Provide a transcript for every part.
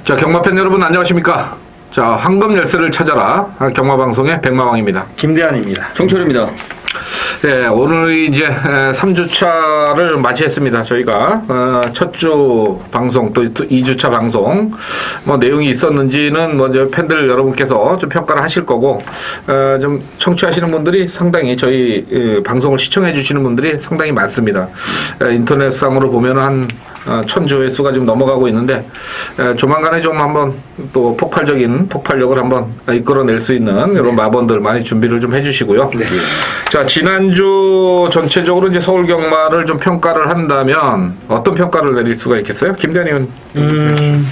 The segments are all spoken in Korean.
자, 경마팬 여러분 안녕하십니까? 자, 황금 열쇠를 찾아라 경마방송의 백마왕입니다. 김대한입니다. 정철입니다. 네, 오늘 이제 3주차를 맞이했습니다. 저희가 첫 주 방송 또 2주차 방송 뭐 내용이 있었는지는 먼저 팬들 여러분께서 좀 평가를 하실 거고 좀 청취하시는 분들이 상당히 저희 방송을 시청해 주시는 분들이 상당히 많습니다. 인터넷상으로 보면 한 1000조회수가 지금 넘어가고 있는데 조만간에 좀 한번 또 폭발력을 한번 이끌어낼 수 있는 이런 마번들 많이 준비를 좀 해주시고요. 네. 자, 지난주 전체적으로 이제 서울 경마를 좀 평가를 한다면 어떤 평가를 내릴 수가 있겠어요? 김대한 의원.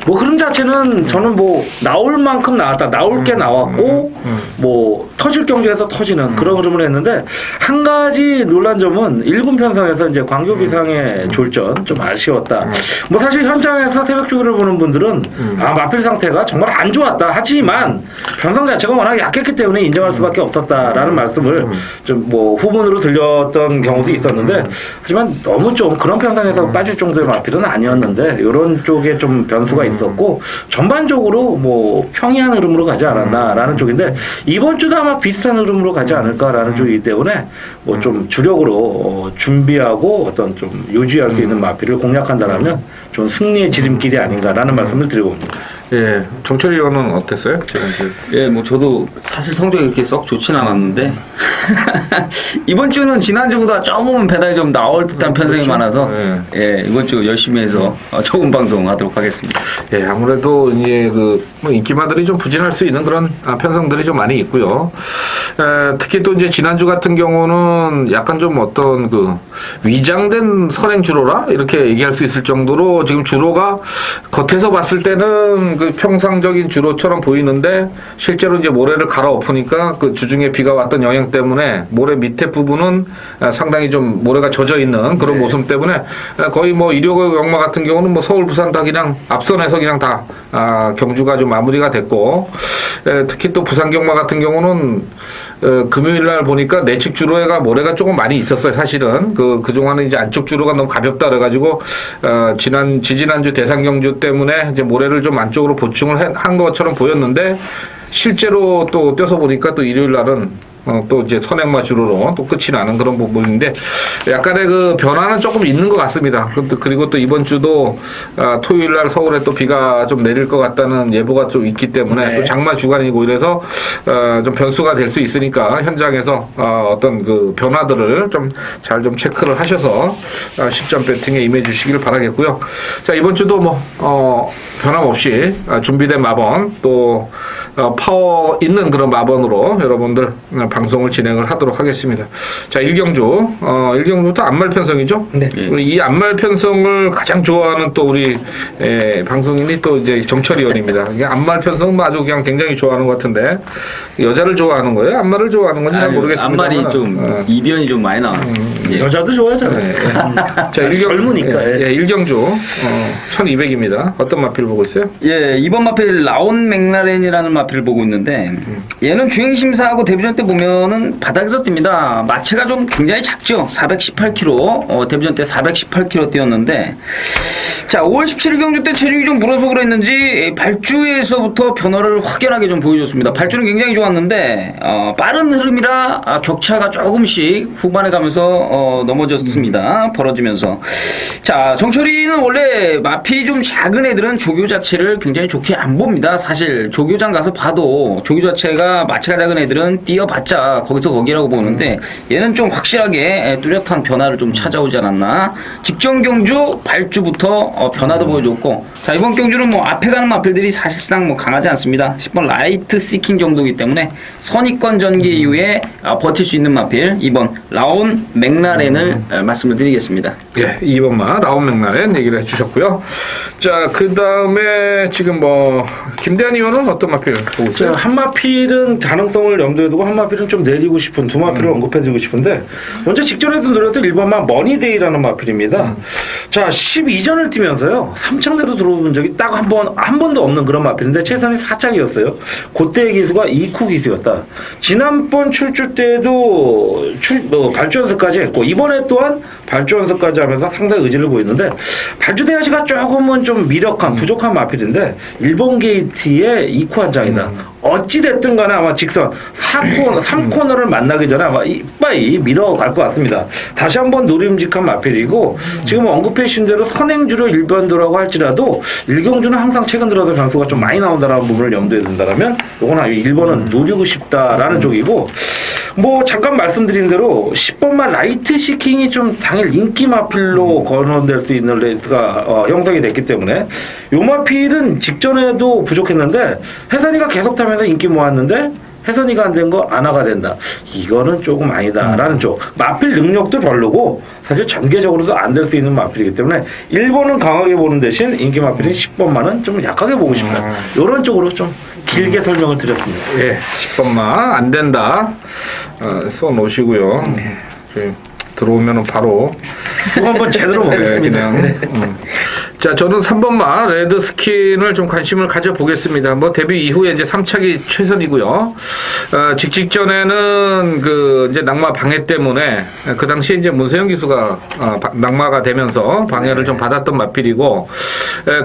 뭐 흐름 자체는 저는 뭐 나올 만큼 나왔다. 나올 게 나왔고 뭐 터질 경주에서 터지는 그런 흐름을 했는데 한 가지 놀란 점은 1군 편성에서 이제 광교비상의 졸전 좀 아쉬웠다. 뭐 사실 현장에서 새벽 주기를 보는 분들은 마필 상태가 정말 안 좋았다. 하지만 편성 자체가 워낙 약했기 때문에 인정할 수밖에 없었다라는 말씀을 좀 뭐 후문으로 들렸던 경우도 있었는데 하지만 너무 좀 그런 편성에서 빠질 정도의 마필은 아니었는데 이런 쪽에 좀 변수가 있었고 전반적으로 뭐 평이한 흐름으로 가지 않았나라는 쪽인데 이번 주도 아마 비슷한 흐름으로 가지 않을까라는 쪽이기 때문에 뭐 좀 주력으로 준비하고 어떤 좀 유지할 수 있는 마필을 공략한다라면 좀 승리의 지름길이 아닌가라는 말씀을 드리고 옵니다. 예, 정철 의원은 어땠어요? 예, 뭐 저도 사실 성적이 그렇게 썩 좋진 않았는데 이번 주는 지난주보다 조금은 배당이 좀 나올 듯한 편성이 많아서 예, 이번 주 열심히 해서 좋은 방송 하도록 하겠습니다. 예, 아무래도 이제 뭐 인기마들이 좀 부진할 수 있는 그런 편성들이 좀 많이 있고요. 특히 또 이제 지난주 같은 경우는 약간 좀 어떤 위장된 선행 주로라 이렇게 얘기할 수 있을 정도로 지금 주로가 겉에서 봤을 때는 평상적인 주로처럼 보이는데 실제로 이제 모래를 갈아엎으니까 그 주중에 비가 왔던 영향 때문에 모래 밑에 부분은 상당히 좀 모래가 젖어 있는 그런 모습 때문에 거의 뭐 일요일 경마 같은 경우는 뭐 서울, 부산 다 그냥 앞선에서 그냥 다 경주가 좀 마무리가 됐고 특히 또 부산 경마 같은 경우는 금요일 날 보니까 내측 주로에가 모래가 조금 많이 있었어요. 사실은 그동안은 이제 안쪽 주로가 너무 가볍다 그래가지고 지지난주 대상 경주 때문에 이제 모래를 좀 안쪽으로 보충을 한 것처럼 보였는데 실제로 또 떼서 보니까 또 일요일 날은 또 이제 선행마 주로로 또 끝이 나는 그런 부분인데 약간의 변화는 조금 있는 것 같습니다. 그리고 또 이번 주도 토요일 날 서울에 또 비가 좀 내릴 것 같다는 예보가 좀 있기 때문에 또 장마 주간이고 이래서 좀 변수가 될 수 있으니까 현장에서 어떤 변화들을 좀 잘 좀 체크를 하셔서 실전 배팅에 임해 주시길 바라겠고요. 자, 이번 주도 뭐 변함없이 준비된 마번 또 파워 있는 그런 마번으로 여러분들 방송을 진행을 하도록 하겠습니다. 자, 일경주부터 안말 편성이죠. 네. 이 안말 편성을 가장 좋아하는 또 우리 방송인이 또 이제 정철 의원입니다. 안말 편성 아주 그냥 굉장히 좋아하는 것 같은데 여자를 좋아하는 거예요? 안말을 좋아하는 건지 잘 모르겠습니다. 안말이 좀 이변이 좀 많이 나와서 여자도 좋아하잖아요. 자, 젊으니까. 일경주 1200입니다. 어떤 마필 보고 있어요? 예, 이번 마필 라온 맥라렌이라는 마필을 보고 있는데 얘는 주행 심사하고 데뷔전 때 보면은 바닥에서 뜁니다. 마체가 좀 굉장히 작죠. 418kg. 데뷔전 때 418kg 뛰었는데 자, 5월 17일 경주 때 체중이 좀 불어서 그랬는지 발주에서부터 변화를 확연하게 좀 보여줬습니다. 발주는 굉장히 좋았는데 빠른 흐름이라 격차가 조금씩 후반에 가면서 넘어졌습니다. 벌어지면서. 자, 정철이는 원래 마필이 좀 작은 애들은 조교 자체를 굉장히 좋게 안 봅니다. 사실 조교장 가서 봐도 조교 자체가 마체가 작은 애들은 뛰어봤자 거기서 거기라고 보는데 얘는 좀 확실하게 뚜렷한 변화를 좀 찾아오지 않았나. 직전 경주 발주부터 변화도 보여줬고 자, 이번 경주는 뭐 앞에 가는 마필들이 사실상 뭐 강하지 않습니다. 10번 라이트 시킹 정도이기 때문에 선입권 전개 이후에 버틸 수 있는 마필 2번 라온 맥라렌을 말씀을 드리겠습니다. 예, 2번마 라온 맥라렌 얘기를 해주셨고요. 자, 그 다음에 지금 뭐 김대한 의원은 어떤 마필 보고 있어요? 한 마필은 가능성을 염두에 두고 한 마필은 좀 내리고 싶은 두 마필을 언급해드리고 싶은데 먼저 직전에도 노렸던 1번마 머니데이라는 마필입니다. 자 12전을 뛰면서요 3창대로 들어온 적이 딱 한 번도 없는 그런 마필인데 최선이 4창이었어요. 그때의 기수가 2쿠 기수였다. 지난번 출주 때도 발주 연습까지 했고 이번에 또한 발주 연습까지 하면서 상당히 의지를 보였는데 발주 대하시가 조금은 좀 미력한 부족한 마필인데 1번 게이트의 2쿠 한 장이다. 어찌됐든 간에 아마 직선 3코너를 만나기 전에 아마 이빠이 밀어갈 것 같습니다. 다시 한번 노림직한 마필이고 지금 언급해 주신 대로 선행주로 1번도라고 할지라도 일경주는 항상 최근 들어서 변수가 좀 많이 나온다는 부분을 염두에 둔다면 요건 1번은 노리고 싶다라는 쪽이고 뭐 잠깐 말씀드린 대로 10번만 라이트 시킹이 좀 당일 인기 마필로 거론될 수 있는 레이스가 형성이 됐기 때문에 요 마필은 직전에도 부족했는데 혜선이가 계속 타면서 인기 모았는데 혜선이가 안 된 거 안화가 된다. 이거는 조금 아니다라는 쪽. 마필 능력도 별로고 사실 전개적으로도 안 될 수 있는 마필이기 때문에 1번은 강하게 보는 대신 인기 마필인 10번만은 좀 약하게 보고 싶다. 이런 쪽으로 좀 길게 설명을 드렸습니다. 예, 10번만 안 된다. 써 놓으시고요. 들어오면은 바로 그거 한번 제대로 먹겠습니다. 자, 저는 3번마 레드 스킨을 좀 관심을 가져보겠습니다. 뭐 데뷔 이후에 이제 3착이 최선이고요. 직전에는 그 이제 낙마 방해 때문에 그 당시에 이제 문세영 기수가 낙마가 되면서 방해를 좀 받았던 마필이고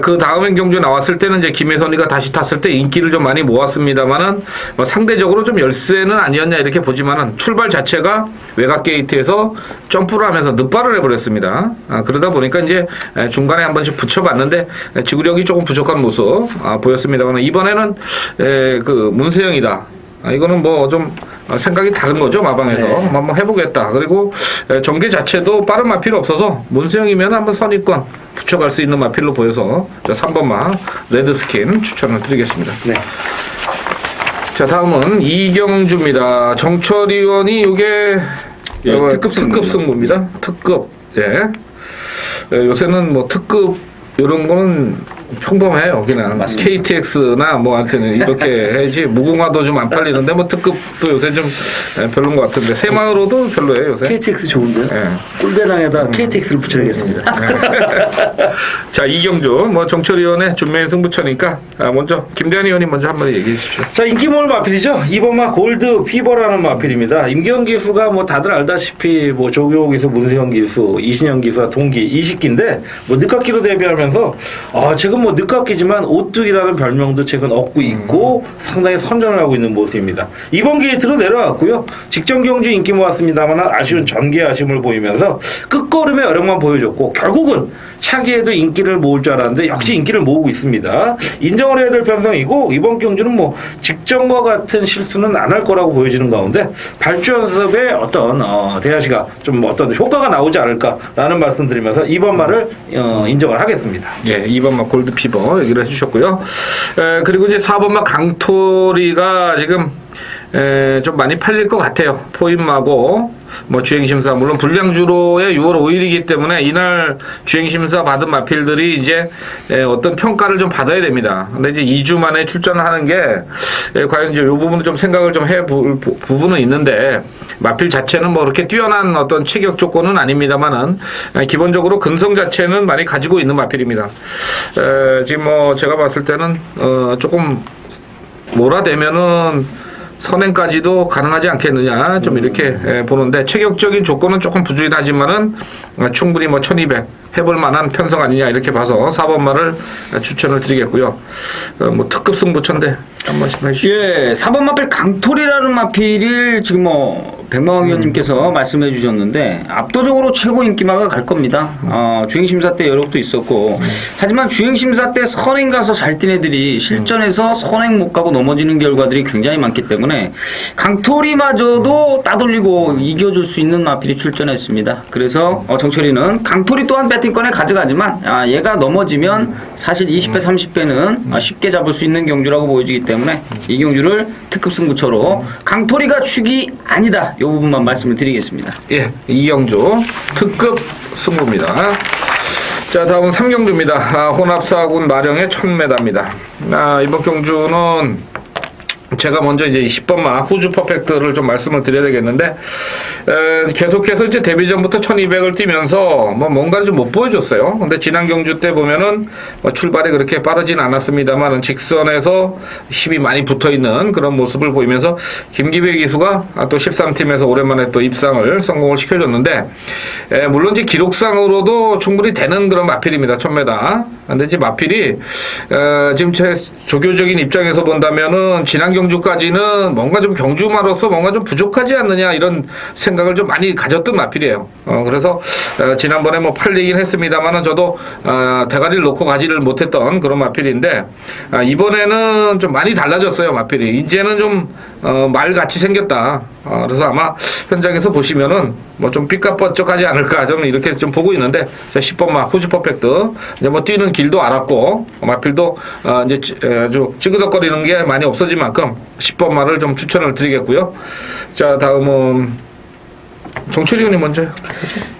그 다음엔 경주에 나왔을 때는 이제 김혜선이가 다시 탔을 때 인기를 좀 많이 모았습니다만은 뭐 상대적으로 좀 열세는 아니었냐 이렇게 보지만은 출발 자체가 외곽 게이트에서 점프를 하면서 늑발을 해버렸습니다. 그러다 보니까 이제 중간에 한 번씩 붙여봤는데 지구력이 조금 부족한 모습 보였습니다만 이번에는 그 문세영이다. 이거는 뭐 좀 생각이 다른 거죠. 마방에서 한번 해보겠다. 그리고 전개 자체도 빠른 마필이 없어서 문세영이면 한번 선입권 붙여갈 수 있는 마필로 보여서 3번마 레드 스킨 추천을 드리겠습니다. 네. 자, 다음은 이경주입니다. 정철 의원이 이게 특급 승부입니다. 특급. 예. 요새는 뭐 특급 이런 거는 평범해요. 그냥 맞습니다. KTX나 뭐 하여튼 이렇게 해야지 무궁화도 좀 안 팔리는데 뭐 특급도 요새 좀 별로인 것 같은데 새마을호도 별로예요 요새. KTX 좋은데요? 네. 꿀배당에다 KTX를 붙여야겠습니다. 자, 이경주 뭐 정철 의원의 준매인 승부처니까 먼저 김대한 의원님 먼저 한번 얘기해 주시죠. 자, 인기몰 마필이죠. 2번마 골드 피버라는 마필입니다. 임기현 기수가 뭐 다들 알다시피 뭐 조교 기수, 문세영 기수, 이신영 기수와 동기 20기인데 뭐 늦깎이로 데뷔하면서 지금 뭐 늦깎이지만 오뚜기라는 별명도 최근 얻고 있고 상당히 선전을 하고 있는 모습입니다. 이번 게이트로 내려왔고요. 직전 경주 인기 모았습니다만 아쉬운 전개 아쉬움을 보이면서 끝걸음의 어력만 보여줬고 결국은 차기에도 인기를 모을 줄 알았는데 역시 인기를 모으고 있습니다. 인정을 해야 될 편성이고 이번 경주는 뭐 직전과 같은 실수는 안 할 거라고 보여지는 가운데 발주 연습에 어떤 대하시가 좀 어떤 효과가 나오지 않을까라는 말씀드리면서 2번마를 인정을 하겠습니다. 예, 2번마 골드 피버 얘기를 해주셨고요. 그리고 이제 4번마 강토리가 지금 좀 많이 팔릴 것 같아요. 포인마고 뭐 주행심사 물론 불량주로의 6월 5일이기 때문에 이날 주행심사 받은 마필들이 이제 어떤 평가를 좀 받아야 됩니다. 근데 이제 2주 만에 출전하는 게 과연 이제 이 부분을 좀 생각을 좀 해볼 부분은 있는데 마필 자체는 뭐 그렇게 뛰어난 어떤 체격 조건은 아닙니다만은 기본적으로 근성 자체는 많이 가지고 있는 마필입니다. 지금 뭐 제가 봤을 때는 조금 몰아대면은 선행까지도 가능하지 않겠느냐 좀 이렇게 보는데 체격적인 조건은 조금 부주의하지만은 충분히 뭐 1200 해볼 만한 편성 아니냐 이렇게 봐서 4번마를 추천을 드리겠고요. 뭐 특급 승부처인데 한 번씩 해주시죠. 예, 4번 마필 강토리라는 마필을 지금 뭐 백마왕 위원님께서 말씀해 주셨는데 압도적으로 최고 인기마가 갈 겁니다. 주행심사 때 여력도 있었고 하지만 주행심사 때 선행 가서 잘 뛴 애들이 실전에서 선행 못 가고 넘어지는 결과들이 굉장히 많기 때문에 강토리마저도 따돌리고 이겨줄 수 있는 마필이 출전했습니다. 그래서 정철이는 강토리 또한 배팅권에 가져가지만 얘가 넘어지면 사실 20배 30배는 쉽게 잡을 수 있는 경주라고 보여지기 때문에 이 경주를 특급 승부처로 강토리가 축이 아니다 이 부분만 말씀을 드리겠습니다. 예, 이경주 특급 승부입니다. 자, 다음은 3경주입니다. 혼합사군 마령의 1000m입니다. 이번 경주는 제가 먼저 이제 10번마 후주 퍼펙트를 좀 말씀을 드려야 되겠는데, 계속해서 이제 데뷔전부터 1200을 뛰면서 뭐 뭔가를 좀 못 보여줬어요. 근데 지난 경주 때 보면은 뭐 출발이 그렇게 빠르진 않았습니다만 직선에서 힘이 많이 붙어 있는 그런 모습을 보이면서 김기배 기수가 또 13팀에서 오랜만에 또 입상을 성공을 시켜줬는데, 물론 이제 기록상으로도 충분히 되는 그런 마필입니다. 1000m. 근데 이제 마필이, 지금 제 조교적인 입장에서 본다면은 지난 경주까지는 뭔가 좀 경주마로서 뭔가 좀 부족하지 않느냐 이런 생각을 좀 많이 가졌던 마필이에요. 그래서 지난번에 뭐 팔리긴 했습니다만은 저도 대가리를 놓고 가지를 못했던 그런 마필인데, 이번에는 좀 많이 달라졌어요. 마필이 이제는 좀 말같이 생겼다. 그래서 아마 현장에서 보시면은 뭐 좀 삐까뻔쩍하지 않을까 좀 이렇게 좀 보고 있는데, 10번마 후주 퍼펙트 이제 뭐 뛰는 길도 알았고 마필도 이제 아주 찌그덕거리는 게 많이 없어진 만큼 10번마를 좀 추천을 드리겠고요. 자, 다음은 정철이 형님 먼저.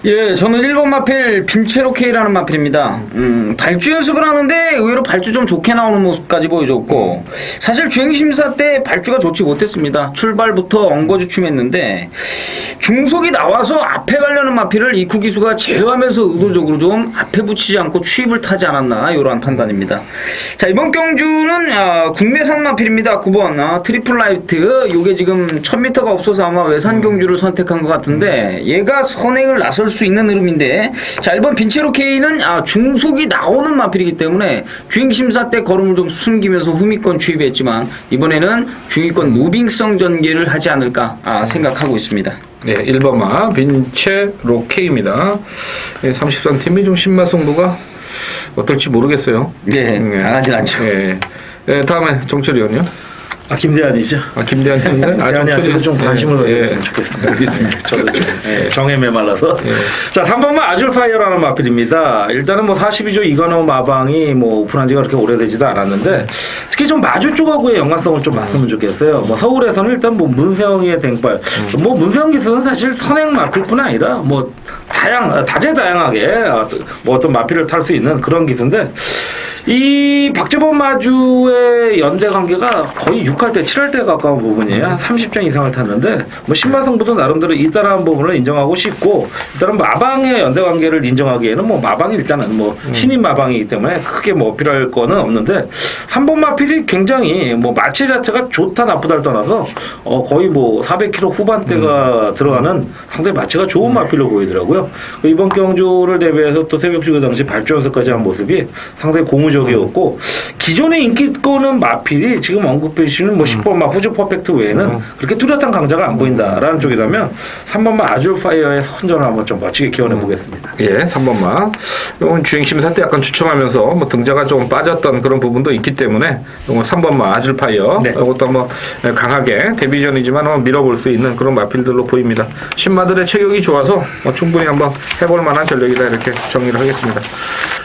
예, 저는 1번 마필 빈체로케이라는 마필입니다. 발주 연습을 하는데 의외로 발주 좀 좋게 나오는 모습까지 보여줬고, 사실 주행심사 때 발주가 좋지 못했습니다. 출발부터 엉거주춤했는데 중속이 나와서 앞에 가려는 마필을 이쿠 기수가 제어하면서 의도적으로 좀 앞에 붙이지 않고 추입을 타지 않았나, 이러한 판단입니다. 자, 이번 경주는 국내산 마필입니다. 9번 트리플 라이트. 요게 지금 1000m가 없어서 아마 외산 경주를 선택한 것 같은데, 얘가 선행을 나설 수 있는 흐름인데, 자, 1번 빈체로케이는 중속이 나오는 마필이기 때문에 주행심사 때 걸음을 좀 숨기면서 후미권 추입했지만 이번에는 중위권 무빙성 전개를 하지 않을까 생각하고 있습니다. 네, 1번마 빈체로케이입니다. 33팀이 좀 신마 승부가 어떨지 모르겠어요. 네, 강하진 않죠. 네. 다음에 정철이 형요. 김대한이죠. 김대한 형인가요? 김대한한테도 좀 관심을 가졌으면 좋겠습니다. 알겠습니다. 저도 좀 정에 메말라서. 자, 3번마 아줄파이어라는 마필입니다. 일단은 뭐 42조 이건호 마방이 뭐 오픈한 지가 그렇게 오래되지도 않았는데, 특히 좀 마주 쪽하고의 연관성을 좀 봤으면 좋겠어요. 뭐 서울에서는 일단 뭐 문세영의 댕발, 뭐 문세영 기수는 사실 선행 마필뿐 아니라 뭐 다재다양하게 뭐 어떤 마필을 탈 수 있는 그런 기수인데, 이 박재범 마주의 연대 관계가 거의 6할 때 7할 때 가까운 부분이에요. 한 30장 이상을 탔는데, 뭐 신마승부도 나름대로 이따라한 부분을 인정하고 싶고, 일단은 마방의 연대 관계를 인정하기에는 뭐 마방이 일단은 뭐 신인 마방이기 때문에 크게 뭐 어필할 거는 없는데, 3번 마필이 굉장히 뭐 마체 자체가 좋다 나쁘다를 떠나서 거의 뭐 400km 후반대가 들어가는 상당히 마체가 좋은 마필로 보이더라고요. 이번 경주를 대비해서 또 새벽주그 당시 발주 연습까지 한 모습이 상당히 고무적이었고, 기존의 인기권은 마필이 지금 언급해 주시는 뭐 10번마 후주 퍼펙트 외에는 그렇게 뚜렷한 강자가 안 보인다라는 쪽이라면 3번마 아줄파이어의 선전을 한번 좀 멋지게 기원해 보겠습니다. 예, 3번마. 이건 주행심사 때 약간 추첨하면서 뭐 등자가 좀 빠졌던 그런 부분도 있기 때문에 3번마 아줄파이어, 네. 이것도 뭐 강하게 데뷔전이지만 밀어볼 수 있는 그런 마필들로 보입니다. 신마들의 체격이 좋아서 충분히 한번 해볼 만한 전력이다, 이렇게 정리를 하겠습니다.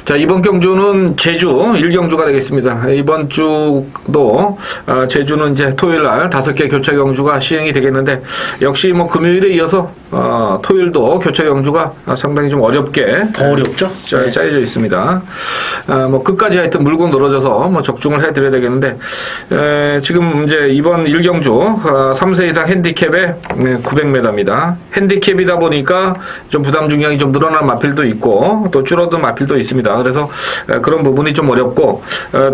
자, 이번 경주는 제주 1경주가 되겠습니다. 이번 주도 제주는 이제 토요일 날 5개 교체 경주가 시행이 되겠는데, 역시 뭐 금요일에 이어서 토요일도 교체 경주가 상당히 좀 어렵게 더 어렵죠? 짜여져 있습니다. 뭐 끝까지 하여튼 물고 늘어져서 뭐 적중을 해드려야 되겠는데, 지금 이제 이번 1경주 3세 이상 핸디캡에 900m입니다. 핸디캡이다 보니까 좀 부담 중량이 좀 늘어난 마필도 있고 또 줄어든 마필도 있습니다. 그래서 그런 부분이 좀 어렵고,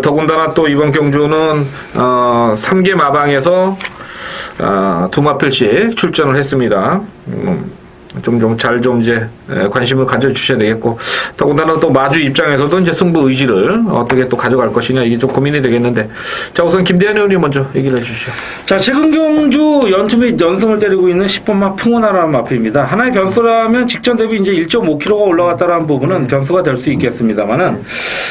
더군다나 또 이번 경주는 3개 마방에서 2마필씩 출전을 했습니다. 잘 이제 관심을 가져주셔야 되겠고, 더군다나 또 마주 입장에서도 이제 승부 의지를 어떻게 또 가져갈 것이냐, 이게 좀 고민이 되겠는데, 자, 우선 김대한 의원님 먼저 얘기를 해주시죠. 자, 최근 경주 연투 및 연승을 때리고 있는 10번마 풍운하라는 마필입니다. 하나의 변수라면 직전 대비 이제 1.5km가 올라갔다라는 부분은 변수가 될 수 있겠습니다만은,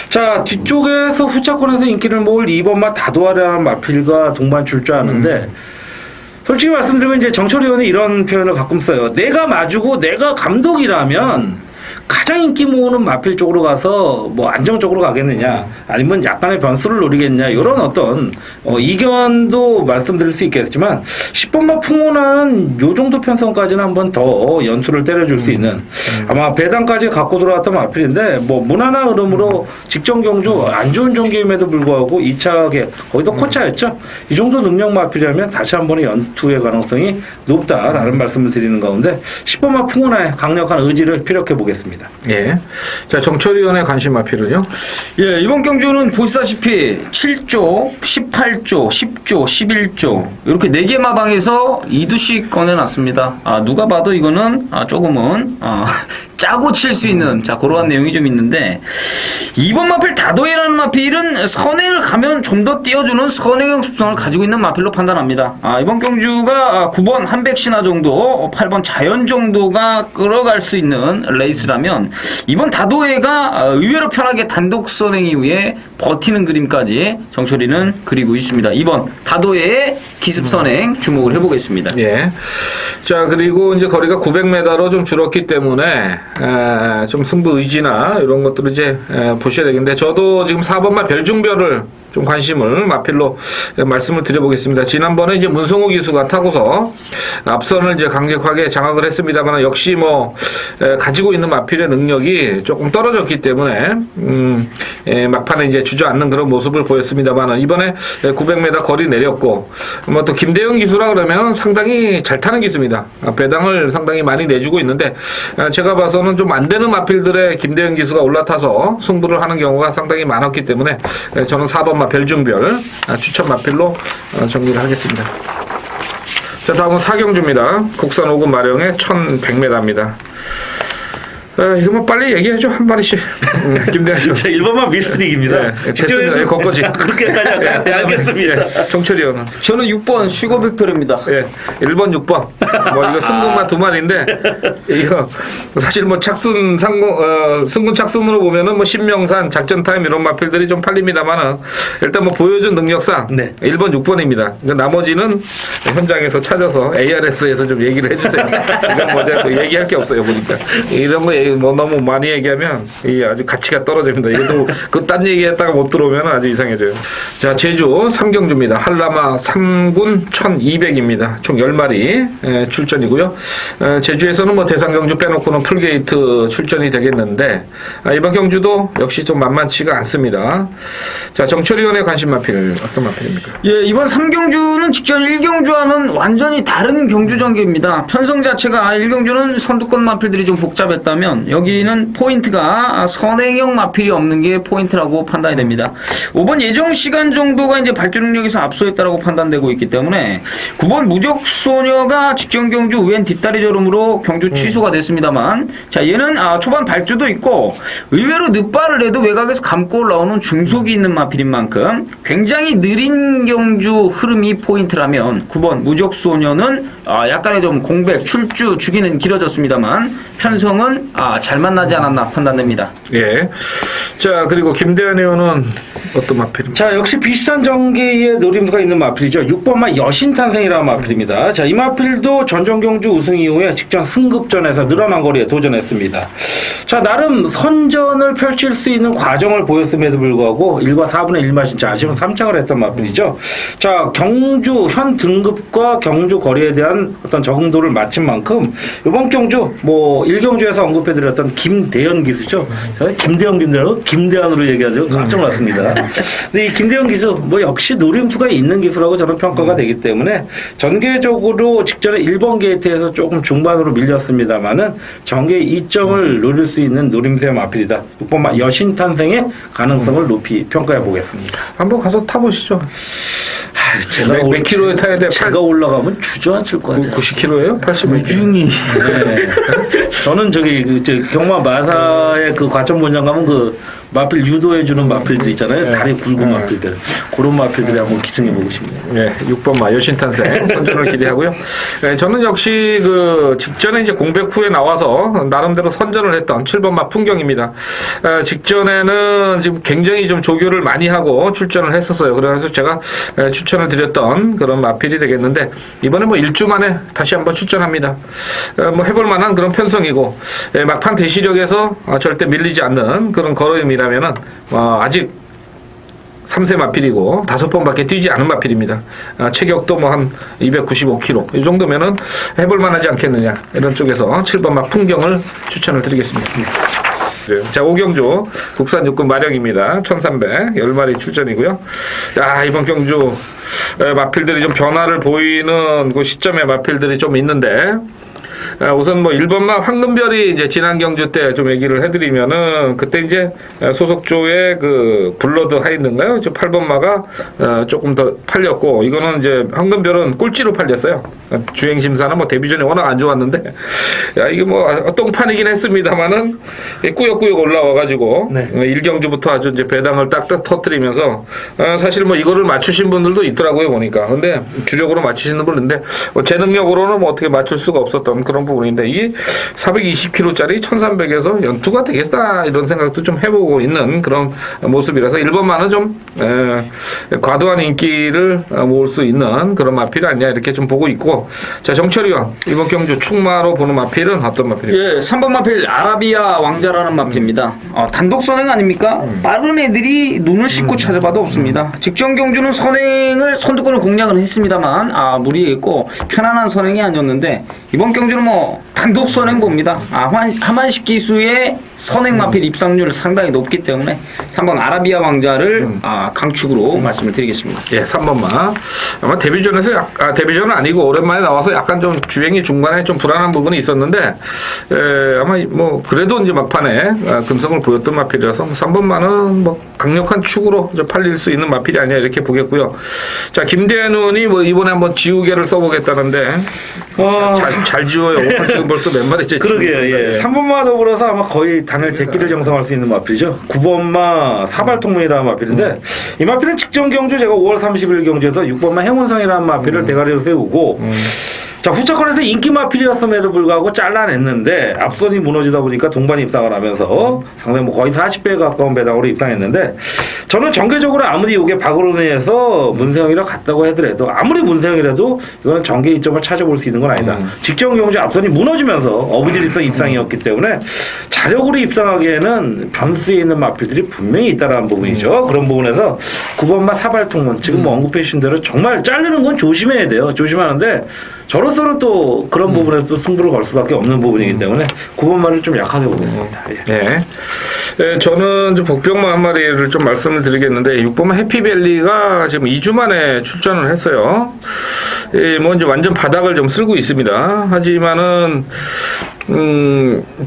자, 뒤쪽에서 후차권에서 인기를 모을 2번마 다도하라는 마필과 동반 출조하는데, 솔직히 말씀드리면 이제 정철 의원이 이런 표현을 가끔 써요. 내가 마주고 내가 감독이라면 가장 인기 모으는 마필 쪽으로 가서 뭐 안정적으로 가겠느냐 아니면 약간의 변수를 노리겠느냐 이런 어떤 이견도 말씀드릴 수 있겠지만 10번마 풍운하는 요 정도 편성까지는 한번 더 연수를 때려줄 수 있는 아마 배당까지 갖고 들어왔던 마필인데 뭐 무난한 흐름으로 직전 경주 안 좋은 경기임에도 불구하고 2차게 거기서 코차였죠. 이 정도 능력 마필이라면 다시 한 번의 연투의 가능성이 높다라는 말씀을 드리는 가운데 10번마 풍운하의 강력한 의지를 피력해 보겠습니다. 예. 자, 정철위원의 관심 마필은요? 예, 이번 경주는 보시다시피 7조, 18조, 10조, 11조 이렇게 4개 마방에서 2두씩 꺼내놨습니다. 누가 봐도 이거는 조금은 짜고 칠 수 있는 그러한 내용이 좀 있는데 이번 마필 다도해라는 마필은 선행을 가면 좀 더 띄워주는 선행형 습성을 가지고 있는 마필로 판단합니다. 이번 경주가 9번 한백신화 정도, 8번 자연 정도가 끌어갈 수 있는 레이스라면 이번 다도해가 의외로 편하게 단독 선행 이후에 버티는 그림까지 정철이는 그리고 있습니다. 이번 다도해의 기습 선행 주목을 해보겠습니다. 예. 자, 그리고 이제 거리가 900m로 좀 줄었기 때문에 좀 승부 의지나 이런 것들을 이제 보셔야 되겠는데 저도 지금 4번마 별중별을 좀 관심을 마필로 말씀을 드려보겠습니다. 지난번에 이제 문성호 기수가 타고서 앞선을 이제 강력하게 장악을 했습니다만 역시 뭐 가지고 있는 마필의 능력이 조금 떨어졌기 때문에 막판에 이제 주저앉는 그런 모습을 보였습니다만 이번에 900m 거리 내렸고 뭐 또 김대영 기수라 그러면 상당히 잘 타는 기수입니다. 배당을 상당히 많이 내주고 있는데 제가 봐서는 좀 안 되는 마필들의 김대영 기수가 올라타서 승부를 하는 경우가 상당히 많았기 때문에 저는 4번마 별중별 추천 마필로 정리를 하겠습니다. 자, 다음은 사경주입니다. 국산 5급 마령의 1100m입니다. 이거 뭐 빨리 얘기해줘 한 마리씩. 김대현 씨. 1번만 미스틱입니다. 네, 됐습니다. 걷거지. 그렇게까지 알겠습니다. 정철이요는. 저는 6번 슈거 빅토리입니다. 예, 1번, 6번. 뭐 이거 승군만 2마리인데 이거 사실 뭐 착순 승군 착순으로 보면은 뭐 신명산, 작전 타임 이런 마필들이 좀 팔립니다만은 일단 뭐 보여준 능력상 1번, 6번입니다. 나머지는 현장에서 찾아서 ARS에서 좀 얘기를 해주세요. 이건 뭐 얘기할 게 없어요 보니까 이런 거 뭐 너무 많이 얘기하면 이 아주 가치가 떨어집니다. 이것도 그 딴 얘기했다가 못 들어오면 아주 이상해져요. 자, 제주 3경주입니다. 한라마 3군 1200입니다. 총 10마리 출전이고요. 제주에서는 뭐 대상경주 빼놓고는 풀게이트 출전이 되겠는데 이번 경주도 역시 좀 만만치가 않습니다. 자, 정철위원의 관심 마필 어떤 마필입니까? 예, 이번 3경주는 직전 1경주와는 완전히 다른 경주 전개입니다. 편성 자체가 1경주는 선두권 마필들이 좀 복잡했다면 여기는 포인트가 선행형 마필이 없는 게 포인트라고 판단이 됩니다. 5번 예정 시간 정도가 이제 발주 능력에서 앞서있다라고 판단되고 있기 때문에 9번 무적소녀가 직전 경주 왼 뒷다리 저름으로 경주 취소가 됐습니다만 자, 얘는 초반 발주도 있고 의외로 늦발을 해도 외곽에서 감고 올라오는 중속이 있는 마필인 만큼 굉장히 느린 경주 흐름이 포인트라면 9번 무적소녀는 약간의 좀 공백, 출주 주기는 길어졌습니다만 편성은 잘 만나지 않았나 판단됩니다. 예. 자, 그리고 김대현 의원은 어떤 마필입니까? 자, 역시 비슷한 전개의 노림수가 있는 마필이죠. 6번마 여신탄생이라는 마필입니다. 자, 이 마필도 전정경주 우승 이후에 직전 승급전에서 늘어난 거리에 도전했습니다. 자, 나름 선전을 펼칠 수 있는 과정을 보였음에도 불구하고 1과 4분의 1마 진짜 아쉬운 3착을 했던 마필이죠. 자, 경주 현 등급과 경주 거리에 대한 어떤 적응도를 마친 만큼 이번 경주 뭐 1경주에서 언급해드렸던 김대현 기수죠. 김대현으로 얘기하죠. 깜짝 놀랐습니다. 근데 이 김대현 기수 뭐 역시 노림수가 있는 기수라고 저는 평가가 되기 때문에 전개적으로 직전에 1번 게이트에서 조금 중반으로 밀렸습니다만은 전개 2점을 노릴 수 있는 노림수의 마필이다. 6번 여신 탄생의 가능성을 높이 평가해 보겠습니다. 한번 가서 타보시죠. 제가 몇 킬로에 타야 돼? 제가 올라가면 주저앉을 것 같아요. 90킬로예요? 85킬로? 중이. 네. 저는 경마 마사의 그 과천 본장 가면 그 마필 유도해주는 마필들 있잖아요. 다리 굵은 마필들. 그런 마필들이 한번 기승해보고 싶네요. 네, 6번 마 여신탄생 선전을 기대하고요. 네, 저는 역시 그 직전에 이제 공백 후에 나와서 나름대로 선전을 했던 7번 마 풍경입니다. 직전에는 지금 굉장히 좀 조교를 많이 하고 출전을 했었어요. 그래서 제가 추천을 드렸던 그런 마필이 되겠는데 이번에 뭐 1주 만에 다시 한번 출전합니다. 뭐 해볼 만한 그런 편성이고 막판 대시력에서 절대 밀리지 않는 그런 걸음이라면은 아직 3세 마필이고 5번밖에 뛰지 않은 마필입니다. 체격도 뭐 한 295kg 이 정도면은 해볼 만하지 않겠느냐 이런 쪽에서 7번 마 풍경을 추천을 드리겠습니다. 자, 오경주 국산 육군 마령입니다. 1300 10마리 출전이고요. 야, 이번 경주 마필들이 좀 변화를 보이는 그 시점에 마필들이 좀 있는데 우선 뭐 1번마 황금별이 이제 지난 경주 때 좀 얘기를 해드리면은 그때 이제 소속조의 그 블러드 하인드인가요? 8번마가 조금 더 팔렸고 이거는 이제 황금별은 꼴찌로 팔렸어요. 주행 심사나 뭐 데뷔전에 워낙 안 좋았는데 야 이게 뭐 똥판이긴 했습니다만은 꾸역꾸역 올라와가지고 네. 1경주부터 아주 이제 배당을 딱딱 터뜨리면서 사실 뭐 이거를 맞추신 분들도 있더라고요 보니까. 근데 주력으로 맞추시는 분인데 제 능력으로는 뭐 어떻게 맞출 수가 없었던 그런 부분인데 이게 420kg짜리 1300에서 연투가 되겠다 이런 생각도 좀 해보고 있는 그런 모습이라서 1번만은 좀 과도한 인기를 모을 수 있는 그런 마필이 아니냐 이렇게 좀 보고 있고 자 정철위원 이번 경주 충마로 보는 마필은 어떤 마필입니까? 예, 3번 마필 아라비아 왕자라는 마필입니다. 단독 선행 아닙니까? 빠른 애들이 눈을 씻고 찾아봐도 없습니다. 직전 경주는 선두권을 공략을 했습니다만 무리했고 편안한 선행이 아니었는데 이번 경주는 뭐 단독 선행 봅니다. 하만식 기수의 선행 마필 입상률 상당히 높기 때문에 3번 아라비아 왕자를 강축으로 말씀을 드리겠습니다. 예, 3번만 아마 데뷔전에서 데뷔전은 아니고 오랜만에 나와서 약간 좀 주행이 중간에 좀 불안한 부분이 있었는데 아마 뭐 그래도 이제 막판에 금성을 보였던 마필이라서 3번만은 뭐 강력한 축으로 팔릴 수 있는 마필이 아니야 이렇게 보겠고요. 자 김대눈이 뭐 이번에 한번 지우개를 써보겠다는데 잘 지워요. 지금 벌써 몇 마리째. 그러게요. 예. 3번마 더불어서 아마 거의 당일 대기를 형성할 수 있는 마필이죠. 9번마 사발통문이라는 마필인데 이 마필은 직전 경주 제가 5월 30일 경주에서 6번마 행운성이라는 마필을 대가리로 세우고 자 후차권에서 인기 마필이었음에도 불구하고 잘라냈는데 앞선이 무너지다 보니까 동반 입상을 하면서 상당히 뭐 거의 40배에 가까운 배당으로 입상했는데 저는 정계적으로 아무리 이게 박으로내에서 문세영이라 같다고 하더라도 아무리 문세영이라도 이거는 정계 이점을 찾아볼 수 있는 건 아니다. 직전 경주 앞선이 무너지면서 어부지리성 입상이었기 때문에 자력으로 입상하기에는 변수에 있는 마필들이 분명히 있다라는 부분이죠. 그런 부분에서 9번마 사발통문 지금 뭐 언급해 주신 대로 정말 자르는 건 조심해야 돼요. 조심하는데 저로서는 또 그런 부분에서 승부를 걸 수밖에 없는 부분이기 때문에 9번마를 좀 약하게 보겠습니다. 예. 네, 저는 복병마 한 마리를 좀 말씀을 드리겠는데 6번마 해피밸리가 지금 2주 만에 출전을 했어요. 뭐 이제 완전 바닥을 좀 쓸고 있습니다. 하지만은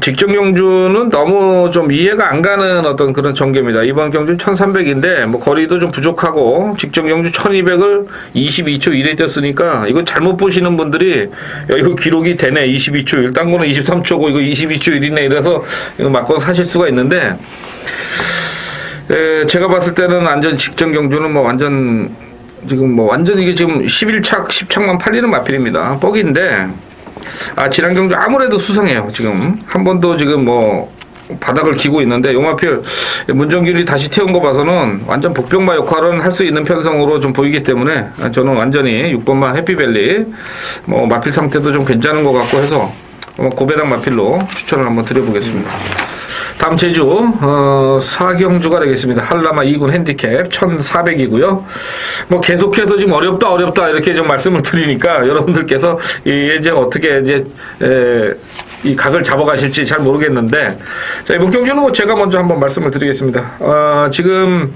직전 경주는 너무 좀 이해가 안 가는 어떤 그런 전개입니다. 이번 경주는 1300인데 뭐 거리도 좀 부족하고 직전 경주 1200을 22초 1에 뛰었으니까 이건 잘못 보시는 분들이 야 이거 기록이 되네 22초 1, 딴 거는 23초고 이거 22초 1이네 이래서 이거 맞고 사실 수가 있는데 제가 봤을 때는 완전 직전 경주는 뭐 완전 지금 뭐 완전 이게 지금 11착 10착만 팔리는 마필입니다. 뻑인데 지난 경주 아무래도 수상해요. 지금 한 번도 지금 뭐 바닥을 기고 있는데 용마필 문정길이 다시 태운 거 봐서는 완전 복병마 역할은 할 수 있는 편성으로 좀 보이기 때문에 저는 완전히 6번마 해피밸리 뭐 마필 상태도 좀 괜찮은 것 같고 해서 고배당 마필로 추천을 한번 드려보겠습니다. 다음 제주 4경주가 되겠습니다. 한라마 2군 핸디캡 1400이고요. 뭐 계속해서 지금 어렵다 이렇게 좀 말씀을 드리니까 여러분들께서 이제 어떻게 이제 이 각을 잡아가실지 잘 모르겠는데 자 이번 경주는 뭐 제가 먼저 한번 말씀을 드리겠습니다. 지금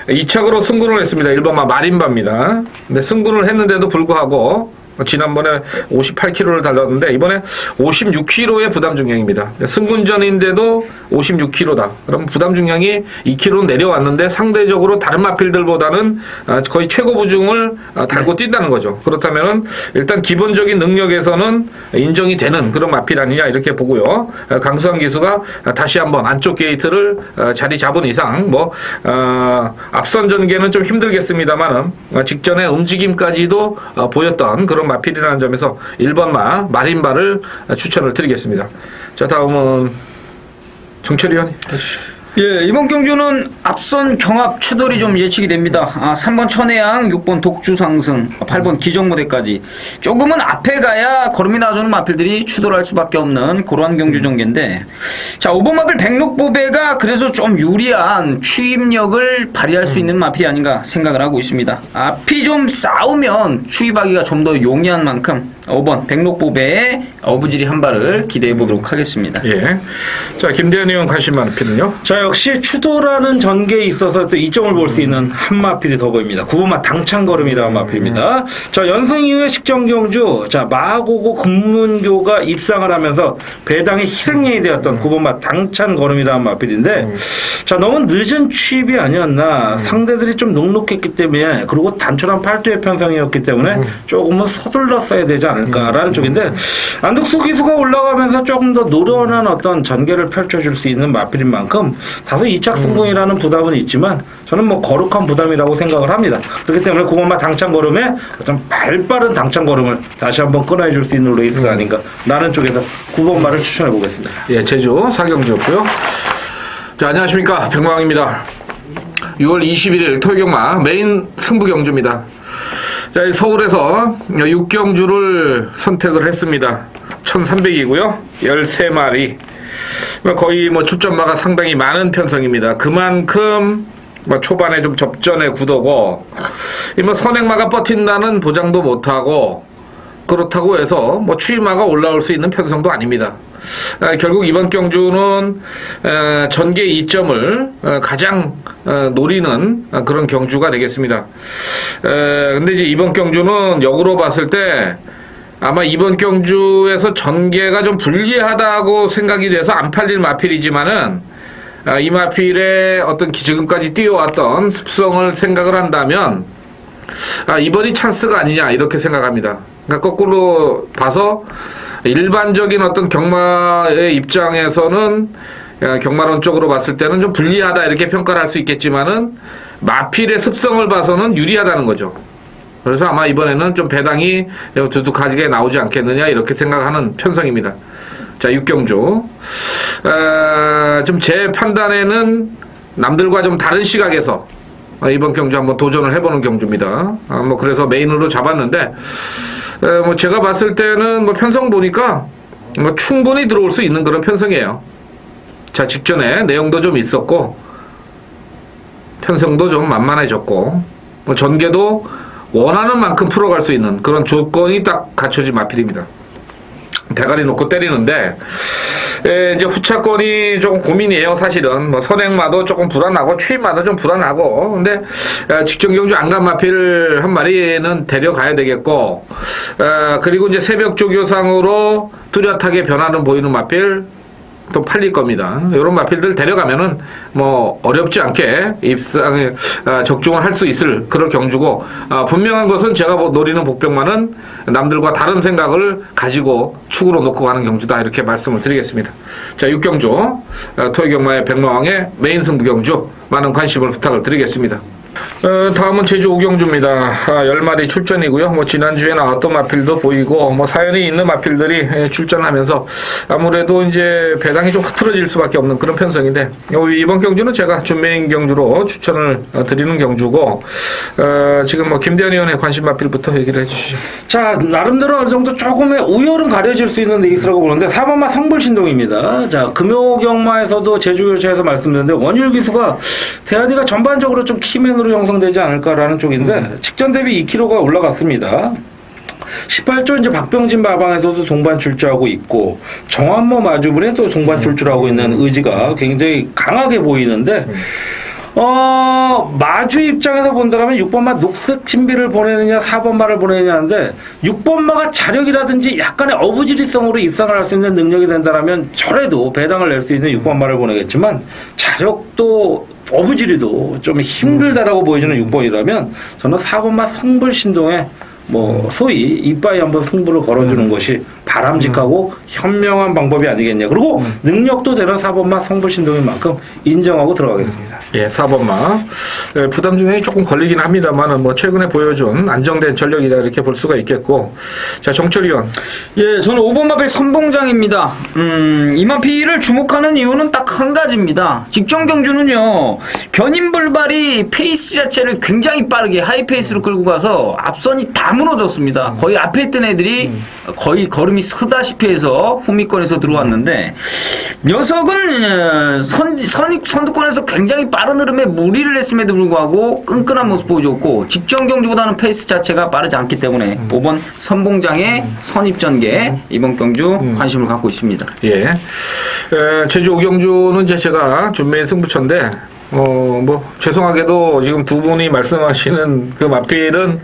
2착으로 승군을 했습니다. 1번마 마린바입니다. 근데 승군을 했는데도 불구하고 지난번에 58kg를 달렸는데 이번에 56kg의 부담 중량입니다. 승군전인데도 56kg다. 그럼 부담 중량이 2kg 내려왔는데 상대적으로 다른 마필들보다는 거의 최고 부중을 달고 뛴다는 거죠. 그렇다면은 일단 기본적인 능력에서는 인정이 되는 그런 마필 아니냐 이렇게 보고요. 강수환 기수가 다시 한번 안쪽 게이트를 자리 잡은 이상 앞선 전개는 좀 힘들겠습니다만은 직전에 움직임까지도 보였던 그런 마필이라는 점에서 1번 마린바를 추천을 드리겠습니다. 자, 다음은 정철이 의원님 해주시죠. 예, 이번 경주는 앞선 경합 추돌이 좀 예측이 됩니다. 3번 천혜양, 6번 독주상승, 8번 기정무대까지 조금은 앞에 가야 걸음이 나와주는 마필들이 추돌할 수밖에 없는 그러한 경주 전개인데, 자, 5번 마필 백록보배가 그래서 좀 유리한 추입력을 발휘할 수 있는 마필이 아닌가 생각을 하고 있습니다. 앞이 좀 싸우면 추입하기가 좀 더 용이한 만큼 5번 백록보배의 어부지리 한 발을 기대해 보도록 하겠습니다. 예. 자, 김대현 의원 관심 마필은요? 자, 역시 추돌하는 전개에 있어서 또 이점을 볼 수 있는 한 마필이 더 보입니다. 9번마 당찬걸음이라는 마필입니다. 자, 연승 이후의 식전 경주, 자, 마고고 금문교가 입상을 하면서 배당의 희생양이 되었던 9번마 당찬걸음이라는 마필인데, 자, 너무 늦은 취입이 아니었나. 상대들이 좀 눅눅했기 때문에, 그리고 단촐한 팔두의 편성이었기 때문에 조금은 서둘렀어야 되지 않을까라는 쪽인데, 안덕수 기수가 올라가면서 조금 더 노련한 어떤 전개를 펼쳐줄 수 있는 마필인 만큼 다소 이착승공이라는 부담은 있지만 저는 뭐 거룩한 부담이라고 생각을 합니다. 그렇기 때문에 9번마 당찬걸음에 어떤 발빠른 당찬걸음을 다시 한번 끊어줄 수 있는 레이스가 아닌가, 나는 쪽에서 9번마를 추천해 보겠습니다. 예, 제주 사경주였고요. 자, 안녕하십니까, 백마왕입니다. 6월 21일 토요경마 메인 승부 경주입니다. 자, 서울에서 6경주를 선택을 했습니다. 1300이고요. 13마리. 거의 출전마가 상당히 많은 편성입니다. 그만큼 초반에 좀 접전의 구도고, 선행마가 버틴다는 보장도 못하고, 그렇다고 해서 추임마가 올라올 수 있는 편성도 아닙니다. 결국 이번 경주는 전개 2점을 가장 노리는 그런 경주가 되겠습니다. 근데 이제 이번 경주는 역으로 봤을 때 아마 이번 경주에서 전개가 좀 불리하다고 생각이 돼서 안 팔릴 마필이지만은, 이 마필의 어떤 지금까지 뛰어왔던 습성을 생각을 한다면 이번이 찬스가 아니냐 이렇게 생각합니다. 그러니까 거꾸로 봐서 일반적인 어떤 경마의 입장에서는, 경마론 쪽으로 봤을 때는 좀 불리하다 이렇게 평가를 할 수 있겠지만은 마필의 습성을 봐서는 유리하다는 거죠. 그래서 아마 이번에는 좀 배당이 두둑하게 나오지 않겠느냐 이렇게 생각하는 편성입니다. 자, 6경주. 좀 제 판단에는 남들과 좀 다른 시각에서 이번 경주 한번 도전을 해보는 경주입니다. 그래서 메인으로 잡았는데, 제가 봤을 때는 편성 보니까 충분히 들어올 수 있는 그런 편성이에요. 자, 직전에 내용도 좀 있었고, 편성도 좀 만만해졌고, 전개도 원하는 만큼 풀어갈 수 있는 그런 조건이 딱 갖춰진 마필입니다. 대가리 놓고 때리는데, 이제 후차권이 조금 고민이에요. 사실은 선행마도 조금 불안하고 추임마도 좀 불안하고, 근데 직전 경주 안간 마필 한 마리는 데려가야 되겠고, 그리고 이제 새벽 조교상으로 뚜렷하게 변화는 보이는 마필 또 팔릴 겁니다. 이런 마필들 데려가면은 어렵지 않게 입상에 적중을 할 수 있을 그런 경주고, 분명한 것은 제가 노리는 복병만은 남들과 다른 생각을 가지고 축으로 놓고 가는 경주다 이렇게 말씀을 드리겠습니다. 자, 6경주 토요경마의 백마왕의 메인 승부 경주 많은 관심을 부탁을 드리겠습니다. 다음은 제주 5경주입니다. 10마리 출전이고요. 지난주에 나왔던 마필도 보이고, 사연이 있는 마필들이 출전하면서 아무래도 이제 배당이 좀 흐트러질 수밖에 없는 그런 편성인데, 이번 경주는 제가 준메인 경주로 추천을 드리는 경주고, 지금 김대현 의원의 관심 마필부터 얘기를 해주시죠. 자, 나름대로 어느 정도 조금의 우열은 가려질 수 있는 레이스라고 보는데, 4번마 성불신동입니다. 자, 금요경마에서도 제주교차에서 말씀드렸는데, 원율 기수가 대하디가 전반적으로 좀 키맨으로 형성되지 않을까라는 쪽인데, 직전 대비 2kg가 올라갔습니다. 18조 이제 박병진 마방에서도 동반 출주하고 있고, 정한모 마주분에 또 동반 출주하고 있는 의지가 굉장히 강하게 보이는데, 마주 입장에서 본다면 6번마 녹색 신비를 보내느냐 4번마를 보내느냐 하는데 6번마가 자력이라든지 약간의 어부지리성으로 입상을 할 수 있는 능력이 된다면 저래도 배당을 낼 수 있는 6번마를 보내겠지만 자력도 어부지리도 좀 힘들다라고 보여지는 6번이라면 저는 4번마 성불신동에 뭐 소위 이빠이 한번 승부를 걸어주는 것이 바람직하고 현명한 방법이 아니겠냐. 그리고 능력도 되는 4번마 성불신동인 만큼 인정하고 들어가겠습니다. 예, 4번마. 예, 부담 중에 조금 걸리긴 합니다만 뭐 최근에 보여준 안정된 전력이다 이렇게 볼 수가 있겠고. 자, 정철 위원. 예, 저는 5번 마필 선봉장입니다. 이 마필을 주목하는 이유는 딱 한 가지입니다. 직전 경주는요, 견인불발이 페이스 자체를 굉장히 빠르게 하이페이스로 끌고 가서 앞선이 다 무너졌습니다. 거의 앞에 있던 애들이 거의 걸음이 서다시피 해서 후미권에서 들어왔는데, 녀석은 선두권에서 굉장히 빠른 흐름에 무리를 했음에도 불구하고 끈끈한 모습 보여줬고, 직전 경주보다는 페이스 자체가 빠르지 않기 때문에 5번 선봉장의 선입전개 이번 경주 관심을 갖고 있습니다. 예. 제주 5경주는 이제 제가 준비한 승부처인데, 뭐, 죄송하게도 지금 두 분이 말씀하시는 그 마필은,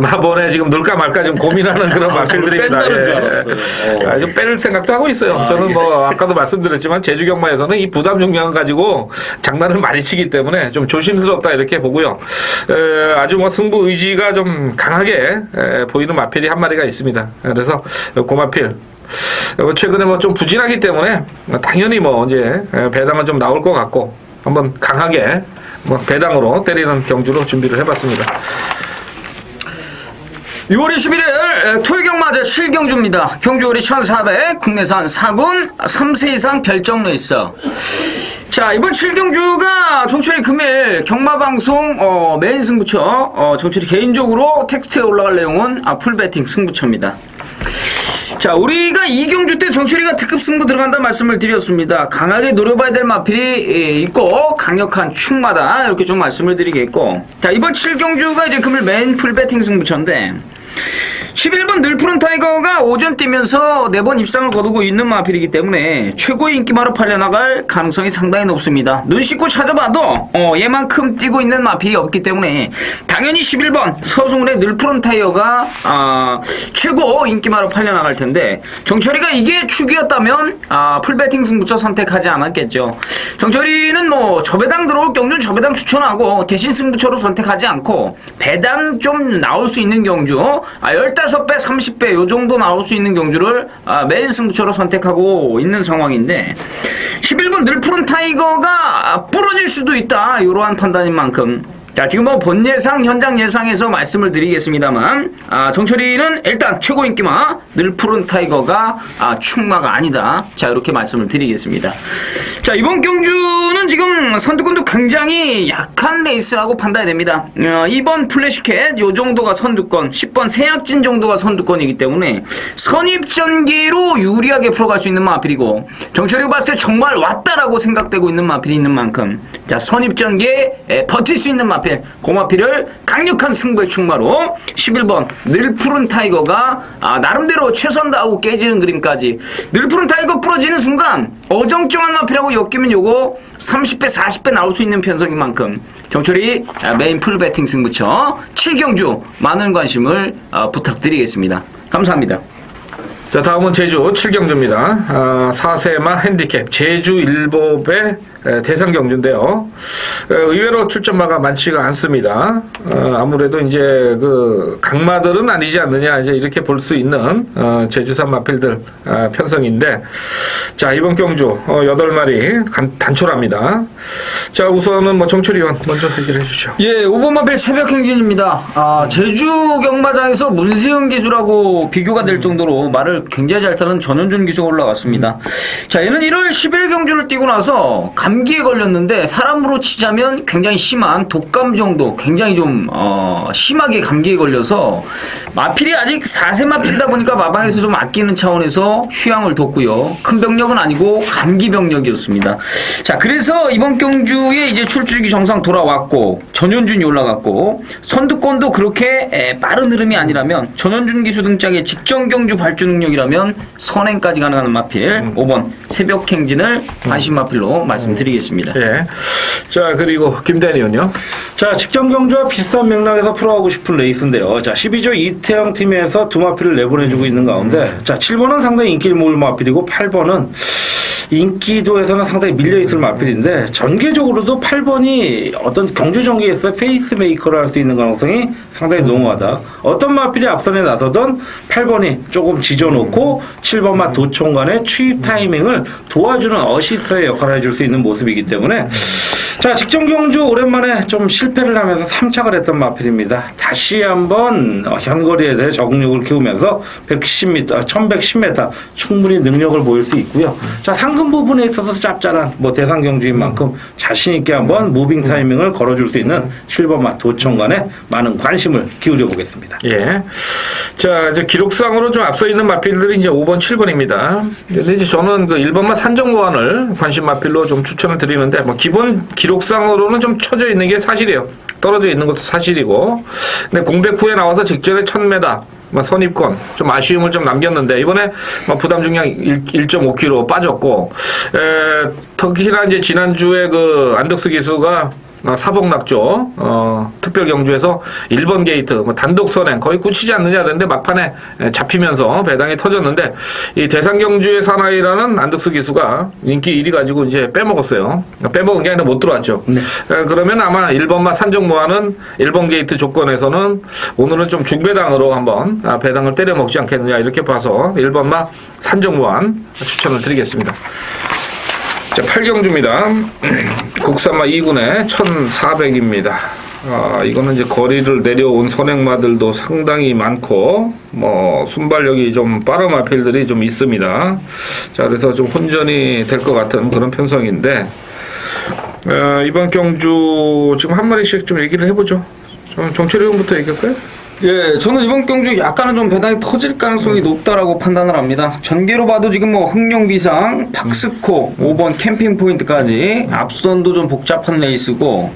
마번에 지금 넣을까 말까 지금 고민하는 그런 마필들입니다. 예. 좀 뺄 생각도 하고 있어요. 저는 뭐, 아까도 말씀드렸지만, 제주 경마에서는 이 부담 중량을 가지고 장난을 많이 치기 때문에 좀 조심스럽다 이렇게 보고요. 아주 뭐 승부 의지가 좀 강하게 보이는 마필이 한 마리가 있습니다. 그래서 고마필. 최근에 뭐 좀 부진하기 때문에 당연히 뭐 이제 배당은 좀 나올 것 같고 한번 강하게 뭐 배당으로 때리는 경주로 준비를 해봤습니다. 6월 21일 토요경마 제7경주입니다. 경주월이 1400, 국내산 4군 3세 이상 별정 레이스. 자, 이번 7경주가 정철이 금일 경마방송 메인 승부처, 정철이 개인적으로 텍스트에 올라갈 내용은 풀배팅 승부처입니다. 자, 우리가 이 경주 때 정철이가 특급 승부 들어간다는 말씀을 드렸습니다. 강하게 노려봐야 될 마필이 있고 강력한 축마다 이렇게 좀 말씀을 드리겠고, 자, 이번 7경주가 이제 금일 메인 풀배팅 승부처인데 11번 늘푸른 타이거가 오전 뛰면서 4번 입상을 거두고 있는 마필이기 때문에 최고의 인기마로 팔려나갈 가능성이 상당히 높습니다. 눈 씻고 찾아봐도 얘만큼 뛰고 있는 마필이 없기 때문에 당연히 11번 서승훈의 늘푸른 타이거가 최고 인기마로 팔려나갈 텐데, 정철이가 이게 축이었다면 풀배팅 승부처 선택하지 않았겠죠. 정철이는 뭐 저배당 들어올 경주는 저배당 추천하고 대신 승부처로 선택하지 않고 배당 좀 나올 수 있는 경주 15배, 30배 요 정도 나올 수 있는 경주를 메인 승부처로 선택하고 있는 상황인데, 11번 늘푸른 타이거가 부러질 수도 있다 이러한 판단인 만큼, 자, 지금 뭐 본 예상, 현장 예상에서 말씀을 드리겠습니다만, 정철이는 일단 최고 인기마 늘푸른 타이거가 축마가 아니다. 자, 이렇게 말씀을 드리겠습니다. 자, 이번 경주는 지금 선두권도 굉장히 약한 레이스라고 판단이 됩니다. 2번 플래시캣 요 정도가 선두권, 10번 세약진 정도가 선두권이기 때문에 선입전개로 유리하게 풀어갈 수 있는 마필이고, 정철이가 봤을 때 정말 왔다라고 생각되고 있는 마필이 있는 만큼, 자, 선입전개에 버틸 수 있는 마필, 고마필을 강력한 승부의 축마로 11번 늘푸른 타이거가 나름대로 최선 다하고 깨지는 그림까지, 늘푸른 타이거 부러지는 순간 어정쩡한 마필하고 엮이면 요거 30배 40배 나올 수 있는 편성인 만큼 정철이 메인 풀배팅 승부처 7경주 많은 관심을 부탁드리겠습니다. 감사합니다. 자, 다음은 제주 7경주입니다. 4세마 핸디캡 제주 일법의 대상 경주인데요. 의외로 출전마가 많지가 않습니다. 아무래도 이제 그 강마들은 아니지 않느냐 이제 이렇게 볼 수 있는 제주산 마필들 편성인데, 자, 이번 경주 8마리 단촐합니다. 자, 우선은 뭐 정철이 의원 먼저 얘기를 해주시죠. 예, 5번 마필 새벽 행진입니다. 제주 경마장에서 문세영 기수라고 비교가 될 정도로 말을 굉장히 잘 타는 전현준 기수가 올라갔습니다. 자, 얘는 1월 10일 경주를 뛰고 나서 감기에 걸렸는데, 사람으로 치자면 굉장히 심한 독감 정도, 굉장히 좀 심하게 감기에 걸려서 마필이 아직 4세 마필이다 보니까 마방에서 좀 아끼는 차원에서 휴양을 뒀고요. 큰 병력은 아니고 감기 병력이었습니다. 자, 그래서 이번 경주에 이제 출주기 정상 돌아왔고 전현준이 올라갔고, 선두권도 그렇게 빠른 흐름이 아니라면 전현준 기수 등짝의 직전 경주 발주 능력이라면 선행까지 가능한 마필 5번 새벽 행진을 관심 마필로 말씀드립니다. 드리겠습니다. 예. 자, 그리고 김대니은요? 자, 직전 경주와 비슷한 맥락에서 풀어가고 싶은 레이스인데요. 자, 12조 이태영 팀에서 두 마필을 내보내주고 있는 가운데, 자, 7번은 상당히 인기를 모을 마필이고 8번은 인기도에서는 상당히 밀려있을 마필인데, 전개적으로도 8번이 어떤 경주 전개에서 페이스메이커를 할 수 있는 가능성이 상당히 농후하다. 어떤 마필이 앞선에 나서던 8번이 조금 지져놓고 7번마 도총 간의 추입 타이밍을 도와주는 어시스트의 역할을 해줄 수 있는 모습이기 때문에, 자, 직전 경주 오랜만에 좀 실패를 하면서 3착을 했던 마필입니다. 다시 한번 현거리에 대해 적응력을 키우면서 110m, 1110m 충분히 능력을 보일 수 있고요. 자, 상금 부분에 있어서 짭짤한 뭐 대상 경주인 만큼 자신 있게 한번 무빙 타이밍을 걸어줄 수 있는 7번마 도청간에 많은 관심을 기울여 보겠습니다. 예. 자, 이제 기록상으로 좀 앞서 있는 마필들이 이제 5번, 7번입니다. 근데 이제 저는 그 1번마 산정무한을 관심 마필로 좀 추천을 드리는데, 뭐 기본 기록상으로는 좀 처져 있는 게 사실이에요. 떨어져 있는 것도 사실이고. 근데 공백 후에 나와서 직전에 1000m 선입권 좀 아쉬움을 좀 남겼는데, 이번에 부담 중량 1.5kg 빠졌고, 특히나 이제 지난주에 그 안덕수 기수가 사복낙조 특별 경주에서 1번 게이트 단독 선행 거의 굳히지 않느냐 그랬는데 막판에 잡히면서 배당이 터졌는데, 이 대상 경주의 사나이라는 안덕수 기수가 인기 1위 가지고 이제 빼먹었어요. 빼먹은 게 아니라 못 들어왔죠. 네. 그러면 아마 1번마 산정무한은 1번 게이트 조건에서는 오늘은 좀 중배당으로 한번 배당을 때려 먹지 않겠느냐 이렇게 봐서 1번마 산정무한 추천을 드리겠습니다. 자, 8경주입니다. 국산마 2군에 1400입니다. 이거는 이제 거리를 내려온 선행마들도 상당히 많고, 순발력이 좀 빠른 마필들이 좀 있습니다. 자, 그래서 좀 혼전이 될 것 같은 그런 편성인데, 이번 경주 지금 한 마리씩 좀 얘기를 해보죠. 정철이 형부터 얘기할까요? 예, 저는 이번 경주 약간은 좀 배당이 터질 가능성이 높다라고 판단을 합니다. 전개로 봐도 지금 뭐 흥룡비상, 박스코, 5번 캠핑 포인트까지 앞선도 좀 복잡한 레이스고,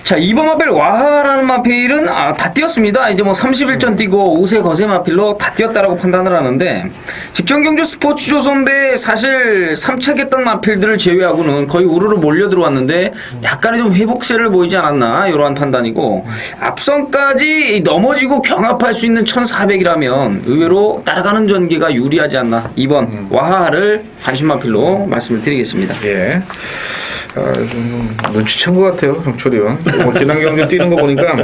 자, 2번 마필 와하라는 마필은 다 뛰었습니다. 이제 뭐 31전 뛰고 5세 거세 마필로 다 뛰었다라고 판단을 하는데, 직전 경주 스포츠 조선배 사실 3착했던 마필들을 제외하고는 거의 우르르 몰려 들어왔는데 약간의 좀 회복세를 보이지 않았나 이러한 판단이고, 앞선까지 넘어지고 경합할 수 있는 1400이라면 의외로 따라가는 전개가 유리하지 않나, 2번 와하를 관심 마필로 말씀을 드리겠습니다. 예. 눈치챈 것 같아요, 정철이 형. 지난 경주 뛰는 거 보니까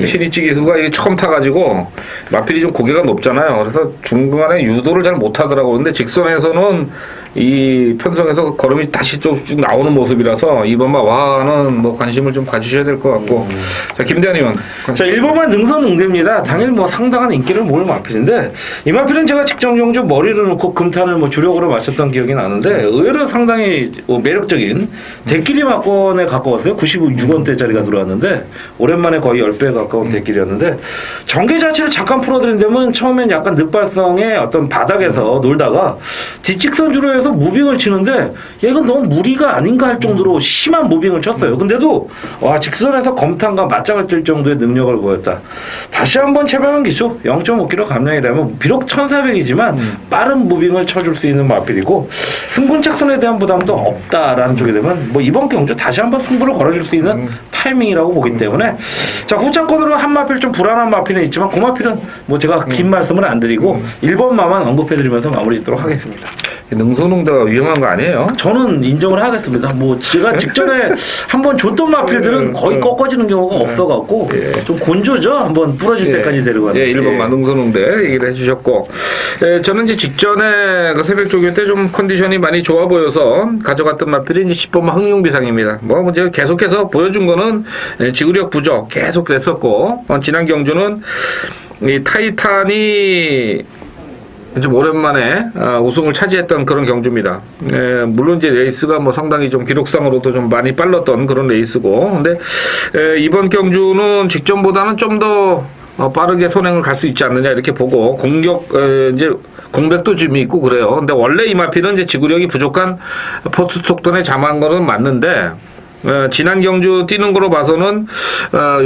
신이치 기수가 이게 처음 타가지고 마필이 좀 고개가 높잖아요. 그래서 중간에 유도를 잘 못하더라고요. 근데 직선에서는 이 편성에서 걸음이 다시 쭉 나오는 모습이라서 2번마 와는 뭐 관심을 좀 가지셔야 될 것 같고. 자, 김대한 의원. 자, 1번만 능선응대입니다. 당일 뭐 상당한 인기를 모을 마필인데, 이 마필은 제가 직전 경주 머리를 놓고 금탄을 뭐 주력으로 마셨던 기억이 나는데, 의외로 상당히 매력적인 대끼리 막권에 가까웠어요. 96원대짜리가 들어왔는데 오랜만에 거의 10배에 가까운 대끼리였는데, 전개 자체를 잠깐 풀어드린다면 처음엔 약간 늑발성의 어떤 바닥에서 놀다가 뒷직선 주로해서 무빙을 치는데, 얘가 너무 무리가 아닌가 할 정도로 심한 무빙을 쳤어요. 근데도 와, 직선에서 검탄과 맞짱을 뜰 정도의 능력을 보였다. 다시 한번 최병현 기수 0.5kg 감량이라면 비록 1400이지만 빠른 무빙을 쳐줄 수 있는 마필이고, 승분 착선에 대한 부담도 없다라는 쪽이 되면 뭐 이번 경주 다시 한번 승부를 걸어줄 수 있는 타이밍이라고 보기 때문에, 자, 후장권으로 한 마필 좀 불안한 마필은 있지만 그 마필은 뭐 제가 긴 말씀을 안 드리고 1번마만 언급해드리면서 마무리 짓도록 하겠습니다. 능선응대가 위험한 거 아니에요? 저는 인정을 하겠습니다. 뭐 제가 직전에 한번 줬던 마필들은 거의 꺾어지는 경우가 없어갖고 좀 곤조죠. 한번 부러질 때까지 데려가는. 예, 1번마 능선응대 얘기를 해주셨고, 저는 이제 직전에 그 새벽 조교 때 좀 컨디션이 많이 좋아 보여서 가져갔던 마필이 이제 10번마 흥룡비상입니다. 뭐 제가 계속해서 보여준 거는 지구력 부족 계속 됐었고, 지난 경주는 이 타이탄이 좀 오랜만에 우승을 차지했던 그런 경주입니다. 물론 이제 레이스가 뭐 상당히 좀 기록상으로도 좀 많이 빨랐던 그런 레이스고, 근데 이번 경주는 직전보다는 좀 더 빠르게 선행을 갈 수 있지 않느냐 이렇게 보고, 이제 공백도 좀 있고 그래요. 근데 원래 이 마필은 이제 지구력이 부족한 포스톡돈에 잠한 거는 맞는데, 지난 경주 뛰는 거로 봐서는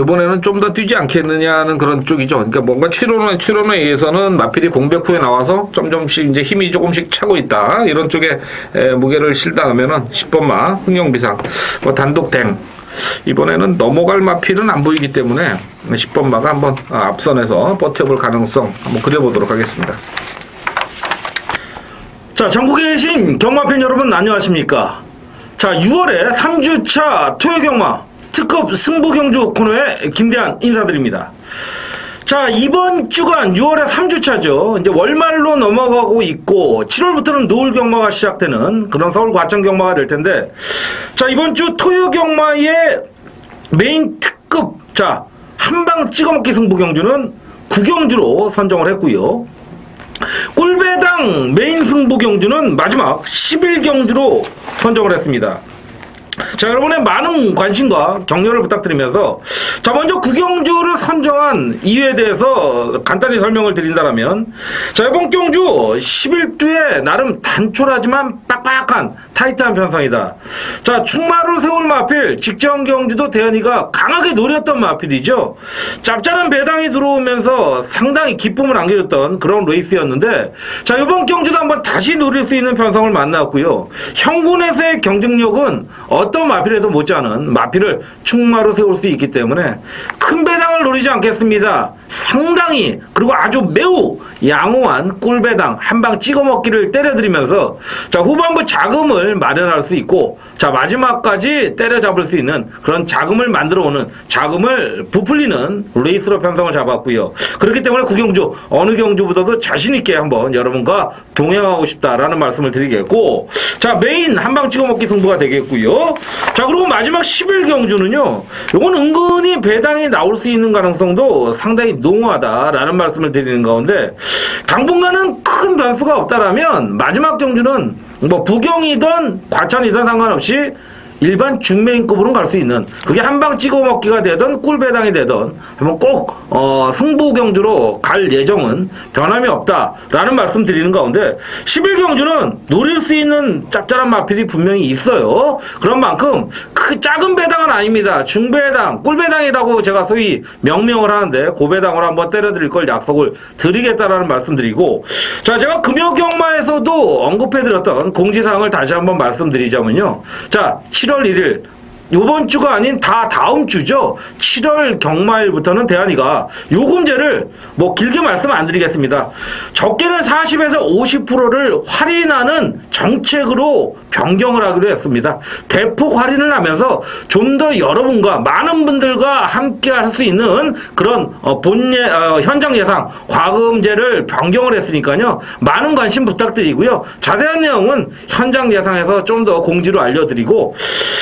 이번에는 좀 더 뛰지 않겠느냐는 그런 쪽이죠. 그러니까 뭔가 추론에 의해서는 마필이 공백 후에 나와서 점점씩 이제 힘이 조금씩 차고 있다. 이런 쪽에 무게를 실다하면은 10번마 흥룡비상 뭐 단독 댕. 이번에는 넘어갈 마필은 안 보이기 때문에 10번마가 한번 앞선에서 버텨볼 가능성 한번 그려보도록 하겠습니다. 자, 전국에 계신 경마팬 여러분 안녕하십니까? 자, 6월에 3주차 토요경마 특급 승부경주 코너에 김대한 인사드립니다. 자, 이번 주간 6월에 3주차죠. 이제 월말로 넘어가고 있고 7월부터는 노을 경마가 시작되는 그런 서울 과천 경마가 될 텐데, 자, 이번 주 토요 경마의 메인 특급, 자, 한방 찍어먹기 승부경주는 구경주로 선정을 했고요. 꿀배당 메인 승부경주는 마지막 11경주로 선정을 했습니다. 자, 여러분의 많은 관심과 격려를 부탁드리면서, 자, 먼저 구경주를 선정한 이유에 대해서 간단히 설명을 드린다면, 자, 이번 경주 11주에 나름 단촐하지만 빡빡한 타이트한 편성이다. 자, 충마를 세울 마필 직전 경주도 대현이가 강하게 노렸던 마필이죠. 짭짤한 배당이 들어오면서 상당히 기쁨을 안겨줬던 그런 레이스였는데, 자, 이번 경주도 한번 다시 노릴 수 있는 편성을 만났고요. 형군에서의 경쟁력은 어떤 마필에도 못지않은 마필을 충마로 세울 수 있기 때문에 큰 배당을 노리지 않겠습니다. 상당히 그리고 아주 매우 양호한 꿀배당 한방 찍어먹기를 때려드리면서, 자, 후반부 자금을 마련할 수 있고, 자, 마지막까지 때려잡을 수 있는 그런 자금을 만들어오는, 자금을 부풀리는 레이스로 편성을 잡았고요. 그렇기 때문에 구경주 어느 경주보다도 자신있게 한번 여러분과 동행하고 싶다라는 말씀을 드리겠고, 자, 메인 한방 찍어먹기 승부가 되겠고요. 자, 그리고 마지막 11경주는요, 요건 은근히 배당이 나올 수 있는 가능성도 상당히 농후하다라는 말씀을 드리는 가운데, 당분간은 큰 변수가 없다라면 마지막 경주는 뭐 부경이든 과천이든 상관없이 일반 중메인급으로 갈 수 있는, 그게 한방 찍어먹기가 되든 꿀배당이 되든 한번 꼭 승부경주로 갈 예정은 변함이 없다라는 말씀 드리는 가운데, 11경주는 노릴 수 있는 짭짤한 마필이 분명히 있어요. 그런 만큼 작은 배당은 아닙니다. 중배당, 꿀배당이라고 제가 소위 명명을 하는데, 고배당으로 한번 때려드릴 걸 약속을 드리겠다라는 말씀 드리고, 자, 제가 금요경마에서도 언급해드렸던 공지사항을 다시 한번 말씀드리자면요. 자, 7월 1일, 요번 주가 아닌 다음 주죠. 7월 경마일부터는 대한이가 요금제를 뭐 길게 말씀 안 드리겠습니다. 적게는 40에서 50%를 할인하는 정책으로 변경을 하기로 했습니다. 대폭 할인을 하면서 좀 더 여러분과 많은 분들과 함께 할 수 있는 그런 현장 예상 과금제를 변경을 했으니까요. 많은 관심 부탁드리고요. 자세한 내용은 현장 예상에서 좀 더 공지로 알려드리고,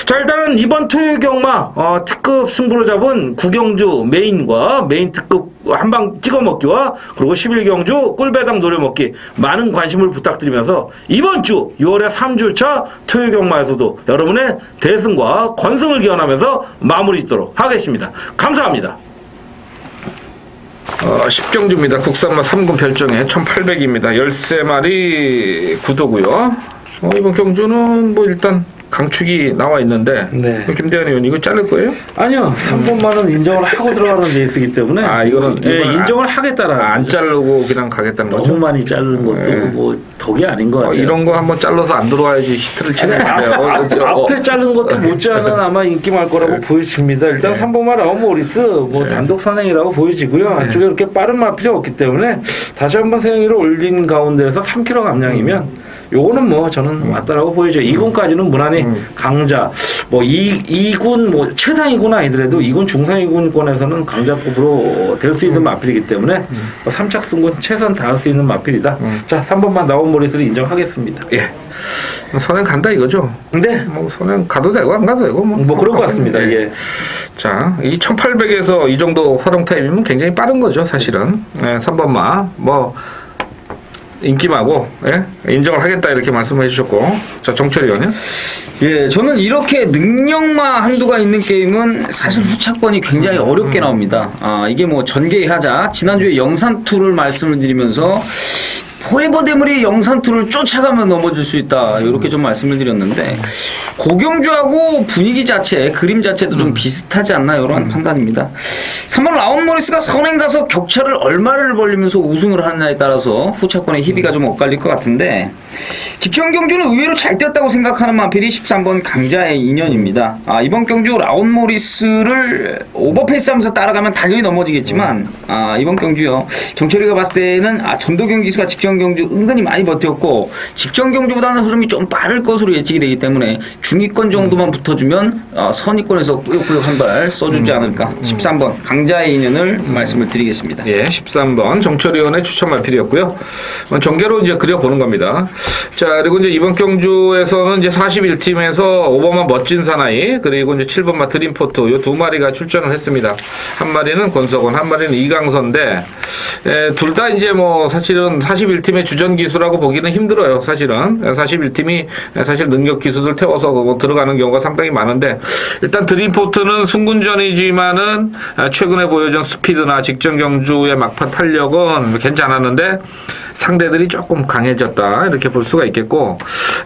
자, 일단은 이번 토요 경마 특급 승부로 잡은 구경주 메인과 메인 특급 한방 찍어먹기와 그리고 11경주 꿀배당 노려먹기 많은 관심을 부탁드리면서, 이번 주 6월의 3주차 토요 경마에서도 여러분의 대승과 건승을 기원하면서 마무리 짓도록 하겠습니다. 감사합니다. 10경주입니다. 국산마 3군 별정에 1800입니다. 13마리 구도고요. 이번 경주는 뭐 일단 강축이 나와 있는데, 네. 김대현 의원 이거 자를 거예요? 아니요, 3번만은 인정을 하고 들어가는 레이스이기 때문에, 이거는 인정을 하겠다라는 안 자르고 그냥 가겠다는 거죠. 너무 많이 자르는 것도 뭐 덕이 아닌 것 같아요. 이런 거 한번 잘라서 안 들어와야지 히트를 치는 건데요. 앞에 자른 것도 못지않은 아마 인기말 거라고 보여집니다. 일단 3번만 어모리스 뭐 단독 선행이라고 보여지고요. 안쪽에 이렇게 빠른 마필이 없기 때문에 다시 한번 생위를 올린 가운데에서 3kg 감량이면 요거는 뭐 저는 맞다라고 보이죠. 2군까지는 무난히 강자, 뭐 2군 뭐 최상 2군 아니더라도 2군 중상 2군권에서는 강자급으로 될 수 있는 마필이기 때문에 3착 승군 최선 다할 수 있는 마필이다. 자, 3번만 나온 모리스를 인정하겠습니다. 예. 선행 간다 이거죠. 근데 뭐 선행 가도 되고 안 가도 되고 뭐 그럴 것 같습니다. 예. 자, 이 1800에서 이 정도 활용 타임이면 굉장히 빠른 거죠, 사실은. 3번마 뭐 인기마고, 인정을 하겠다 이렇게 말씀해 주셨고, 자, 정철이 의원요? 예, 저는 이렇게 능력마 한두가 있는 게임은 사실 후착권이 굉장히 어렵게 나옵니다. 이게 뭐 전개하자 지난주에 영산2를 말씀을 드리면서 포에버 대물이 영산투를 쫓아가면 넘어질 수 있다. 이렇게 좀 말씀을 드렸는데 고경주하고 분위기 자체, 그림 자체도 좀 비슷하지 않나 이런 판단입니다. 3번 라운 모리스가 선행 가서 격차를 얼마를 벌리면서 우승을 하느냐에 따라서 후차권의 희비가 좀 엇갈릴 것 같은데 직전 경주는 의외로 잘 뛰었다고 생각하는 마필이 13번 강자의 인연입니다. 이번 경주 라운 모리스를 오버페이스하면서 따라가면 당연히 넘어지겠지만 이번 경주요 정철이가 봤을 때는 전도경 기수가 직전 경주 은근히 많이 버텼고 직전 경주보다는 흐름이 좀 빠를 것으로 예측이 되기 때문에 중위권 정도만 붙어주면 선위권에서 꾸역꾸역 한 발 써주지 않을까. 13번 강자의 인연을 말씀을 드리겠습니다. 예, 13번 정철위원의 추천 마필이었고요. 전개로 이제 그려보는 겁니다. 자, 그리고 이제 이번 경주에서는 이제 41팀에서 5번마 멋진 사나이, 그리고 이제 7번마 드림포트, 요 두 마리가 출전을 했습니다. 한 마리는 권석원, 한 마리는 이강선인데, 둘 다 이제 뭐 사실은 41팀의 주전 기수라고 보기는 힘들어요. 사실은. 41팀이 사실 능력 기수들 태워서 뭐 들어가는 경우가 상당히 많은데, 일단 드림포트는 승군전이지만은 최근에 보여준 스피드나 직전 경주의 막판 탄력은 괜찮았는데, 상대들이 조금 강해졌다 이렇게 볼 수가 있겠고,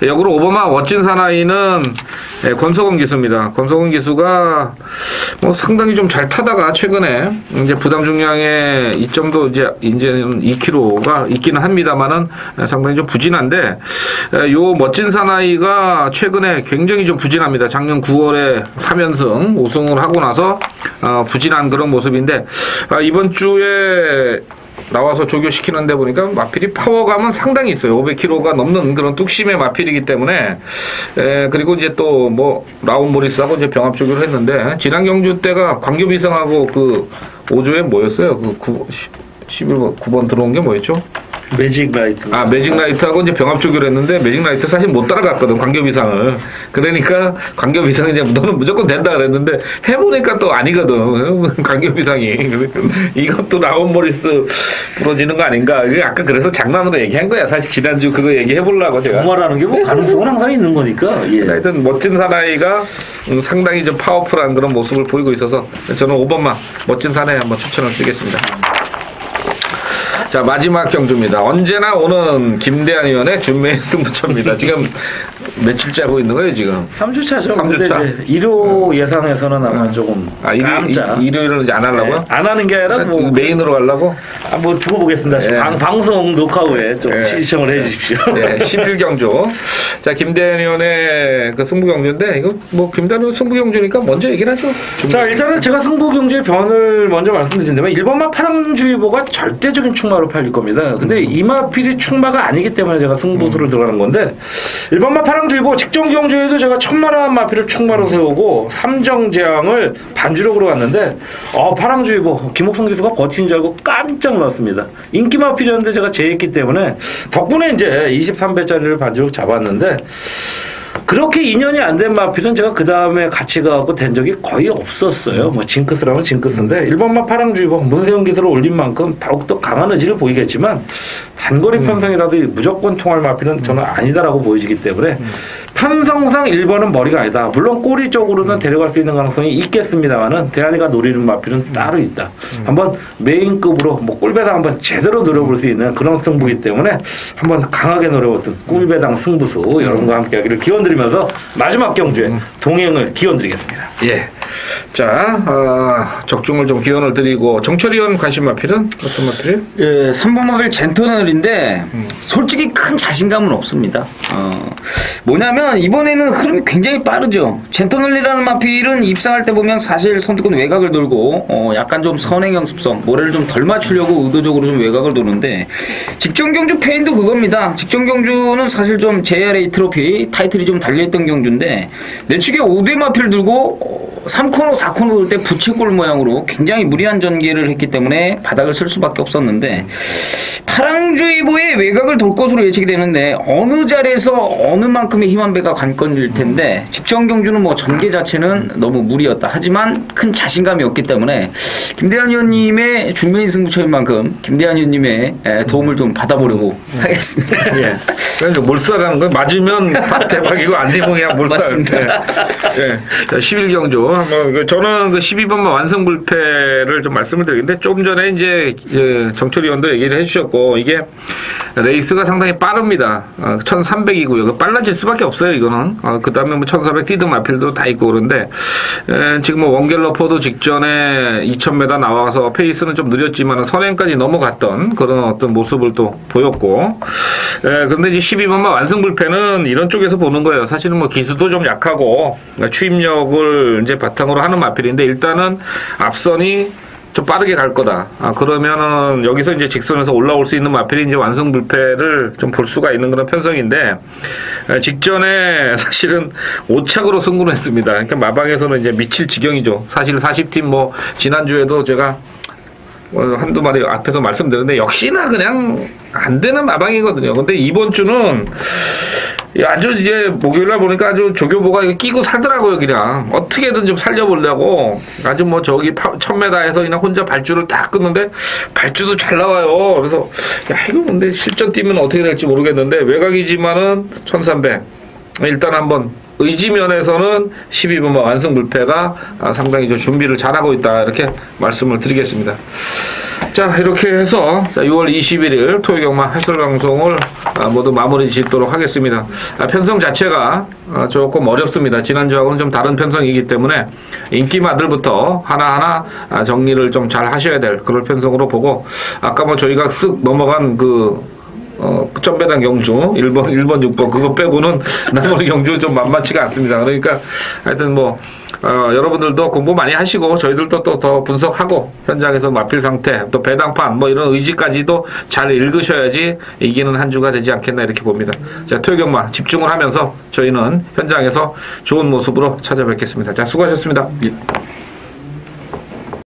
역으로 오버마 멋진 사나이는 권석원 기수입니다. 권석원 기수가 뭐 상당히 좀 잘 타다가 최근에 이제 부담 중량의 이점도 이제는 2kg가 있기는 합니다만은 상당히 좀 부진한데, 요 멋진 사나이가 최근에 굉장히 좀 부진합니다. 작년 9월에 3연승 우승을 하고 나서 부진한 그런 모습인데, 이번 주에 나와서 조교시키는데 보니까 마필이 파워감은 상당히 있어요. 500kg가 넘는 그런 뚝심의 마필이기 때문에, 그리고 이제 또 뭐 라운 모리스하고 이제 병합 조교를 했는데, 지난 경주 때가 광교비상하고 그 5조에 뭐였어요? 그 11번 9번 들어온 게 뭐였죠? 매직 라이트. 매직 라이트하고 이제 병합 조교를 했는데, 매직 라이트 사실 못 따라갔거든, 광교비상을. 그러니까 광교비상이 이제 너는 무조건 된다 그랬는데, 해보니까 또 아니거든, 광교비상이. 이것도 라운 모리스 부러지는 거 아닌가. 아까 그래서 장난으로 얘기한 거야. 사실 지난주 그거 얘기해보려고 제가. 말하는 게 뭐 가능성은 항상 있는 거니까. 예. 하여튼 멋진 사나이가 상당히 좀 파워풀한 그런 모습을 보이고 있어서 저는 5번만 멋진 사나이 한번 추천을 드리겠습니다. 자, 마지막 경주입니다. 언제나 오는 김대한 의원의 준매 승부처입니다. 지금 며칠째 하고 있는 거예요, 지금? 3주차죠. 3주차. 일요 예상에서는 아마 조금 일요일은 이제 안 하려고요? 네, 안 하는 게 아니라 뭐 메인으로 가려고? 뭐 두고 보겠습니다. 네. 방송 녹화 후에 좀 시청을 해 주십시오. 네, 11경주. 자, 김대한 의원의 그 승부경주인데, 이거 뭐 김대한 의원 승부경주니까 먼저 얘기를 하죠. 자, 일단은 제가 승부경주의 변을 먼저 말씀드린다면 1번마 파랑주의보가 절대적인 충마로 팔릴 겁니다. 근데 이 마필이 충마가 아니기 때문에 제가 승부수로 들어가는 건데, 1번마 파랑주의보 직전 경주에도 제가 천마라한 마필을 충마로 세우고 삼정재앙을 반주력으로 갔는데, 파랑주의보 김옥성 기수가 버티는 줄 알고 깜짝 놀랐습니다. 인기 마필이었는데 제가 제했기 때문에 덕분에 이제 23배짜리를 반주력 잡았는데, 그렇게 인연이 안 된 마필은 제가 그 다음에 같이 가고 된 적이 거의 없었어요. 뭐 징크스라면 징크스인데, 1번마 파랑주의보 문세영 기술을 올린 만큼 더욱더 강한 의지를 보이겠지만, 단거리 편성이라도 무조건 통할 마필은 저는 아니다라고 보여지기 때문에 편성상 1번은 머리가 아니다. 물론 꼬리 쪽으로는 데려갈 수 있는 가능성이 있겠습니다만은 대한이가 노리는 마필은 따로 있다. 한번 메인급으로 뭐 꿀배당 한번 제대로 노려볼 수 있는 그런 승부이기 때문에 한번 강하게 노려보던 꿀배당 승부수 여러분과 함께하기를 기원드리면서 마지막 경주에 동행을 기원드리겠습니다. 예. 자, 적중을 좀 기원을 드리고, 정철위원 관심 마필은 어떤 마필이에요? 예, 3번 마필 젠터널인데 솔직히 큰 자신감은 없습니다. 뭐냐면 이번에는 흐름이 굉장히 빠르죠. 젠터널이라는 마필은 입상할 때 보면 사실 선두권 외곽을 돌고 약간 좀 선행 연습성, 모래를 좀 덜 맞추려고 의도적으로 좀 외곽을 도는데, 직전 경주 페인도 그겁니다. 직전 경주는 사실 좀 JRA 트로피 타이틀이 좀 달려있던 경주인데, 내측에 5대 마필을 들고 3코너, 4코너 돌 때 부채꼴 모양으로 굉장히 무리한 전개를 했기 때문에 바닥을 쓸 수밖에 없었는데, 파랑주의보의 외곽을 돌 것으로 예측이 되는데 어느 자리에서 어느 만큼의 힘한 배가 관건일 텐데, 직전 경주는 뭐 전개 자체는 너무 무리였다. 하지만 큰 자신감이 없기 때문에 김대한 의원님의 준비인 승부처인 만큼 김대한 의원님의 도움을 좀 받아보려고 하겠습니다. 예. 그래서 몰살하는 거 맞으면 다 대박이고 안 되면 그냥 몰살. 맞습니다. 예. 자, 11경주 한번 뭐 저는 그 12번만 완승 불패를 좀 말씀을 드리는데 조금 전에 이제 정철위원도 얘기를 해주셨고 이게 레이스가 상당히 빠릅니다. 1300이고요. 빨라질 수밖에 없어요. 이거는. 그 다음에 뭐 1400 뛰든 마필도 다 있고 그런데 지금 뭐 원갤러퍼도 직전에 2000m 나와서 페이스는 좀 느렸지만 선행까지 넘어갔던 그런 어떤 모습을 또 보였고 그런데 이제 12번만 완승 불패는 이런 쪽에서 보는 거예요. 사실은 뭐 기수도 좀 약하고 추임력을 이제 바탕으로 하는 마필인데 일단은 앞선이 좀 빠르게 갈 거다. 그러면은 여기서 이제 직선에서 올라올 수 있는 마필이 이제 완승 불패를 좀 볼 수가 있는 그런 편성인데 직전에 사실은 5착으로 승부를 했습니다. 그러니까 마방에서는 이제 미칠 지경이죠. 사실 40팀 뭐 지난주에도 제가 한두 마리 앞에서 말씀드렸는데 역시나 그냥 안 되는 마방이거든요. 근데 이번 주는 아주 이제 목요일날 보니까 아주 조교보가 이거 끼고 살더라고요. 그냥 어떻게든 좀 살려보려고 아주 뭐 저기 1000m에서 그냥 혼자 발주를 딱 끊는데 발주도 잘 나와요. 그래서 야 이거 근데 실전 뛰면 어떻게 될지 모르겠는데 외곽이지만은 1300 일단 한번 의지면에서는 12번만 완승 불패가 상당히 좀 준비를 잘하고 있다 이렇게 말씀을 드리겠습니다. 자 이렇게 해서 6월 21일 토요경마 해설방송을 모두 마무리 짓도록 하겠습니다. 편성 자체가 조금 어렵습니다. 지난주하고는 좀 다른 편성이기 때문에 인기마들부터 하나하나 정리를 좀 잘 하셔야 될 그런 편성으로 보고 아까 뭐 저희가 쓱 넘어간 점배당 경주 1번, 6번 그거 빼고는 나머지 경주 좀 만만치가 않습니다. 그러니까 하여튼 뭐 여러분들도 공부 많이 하시고 저희들도 또 더 분석하고 현장에서 마필 상태 또 배당판 뭐 이런 의지까지도 잘 읽으셔야지 이기는 한 주가 되지 않겠나 이렇게 봅니다. 자 토요경마 집중을 하면서 저희는 현장에서 좋은 모습으로 찾아뵙겠습니다. 자 수고하셨습니다. 예.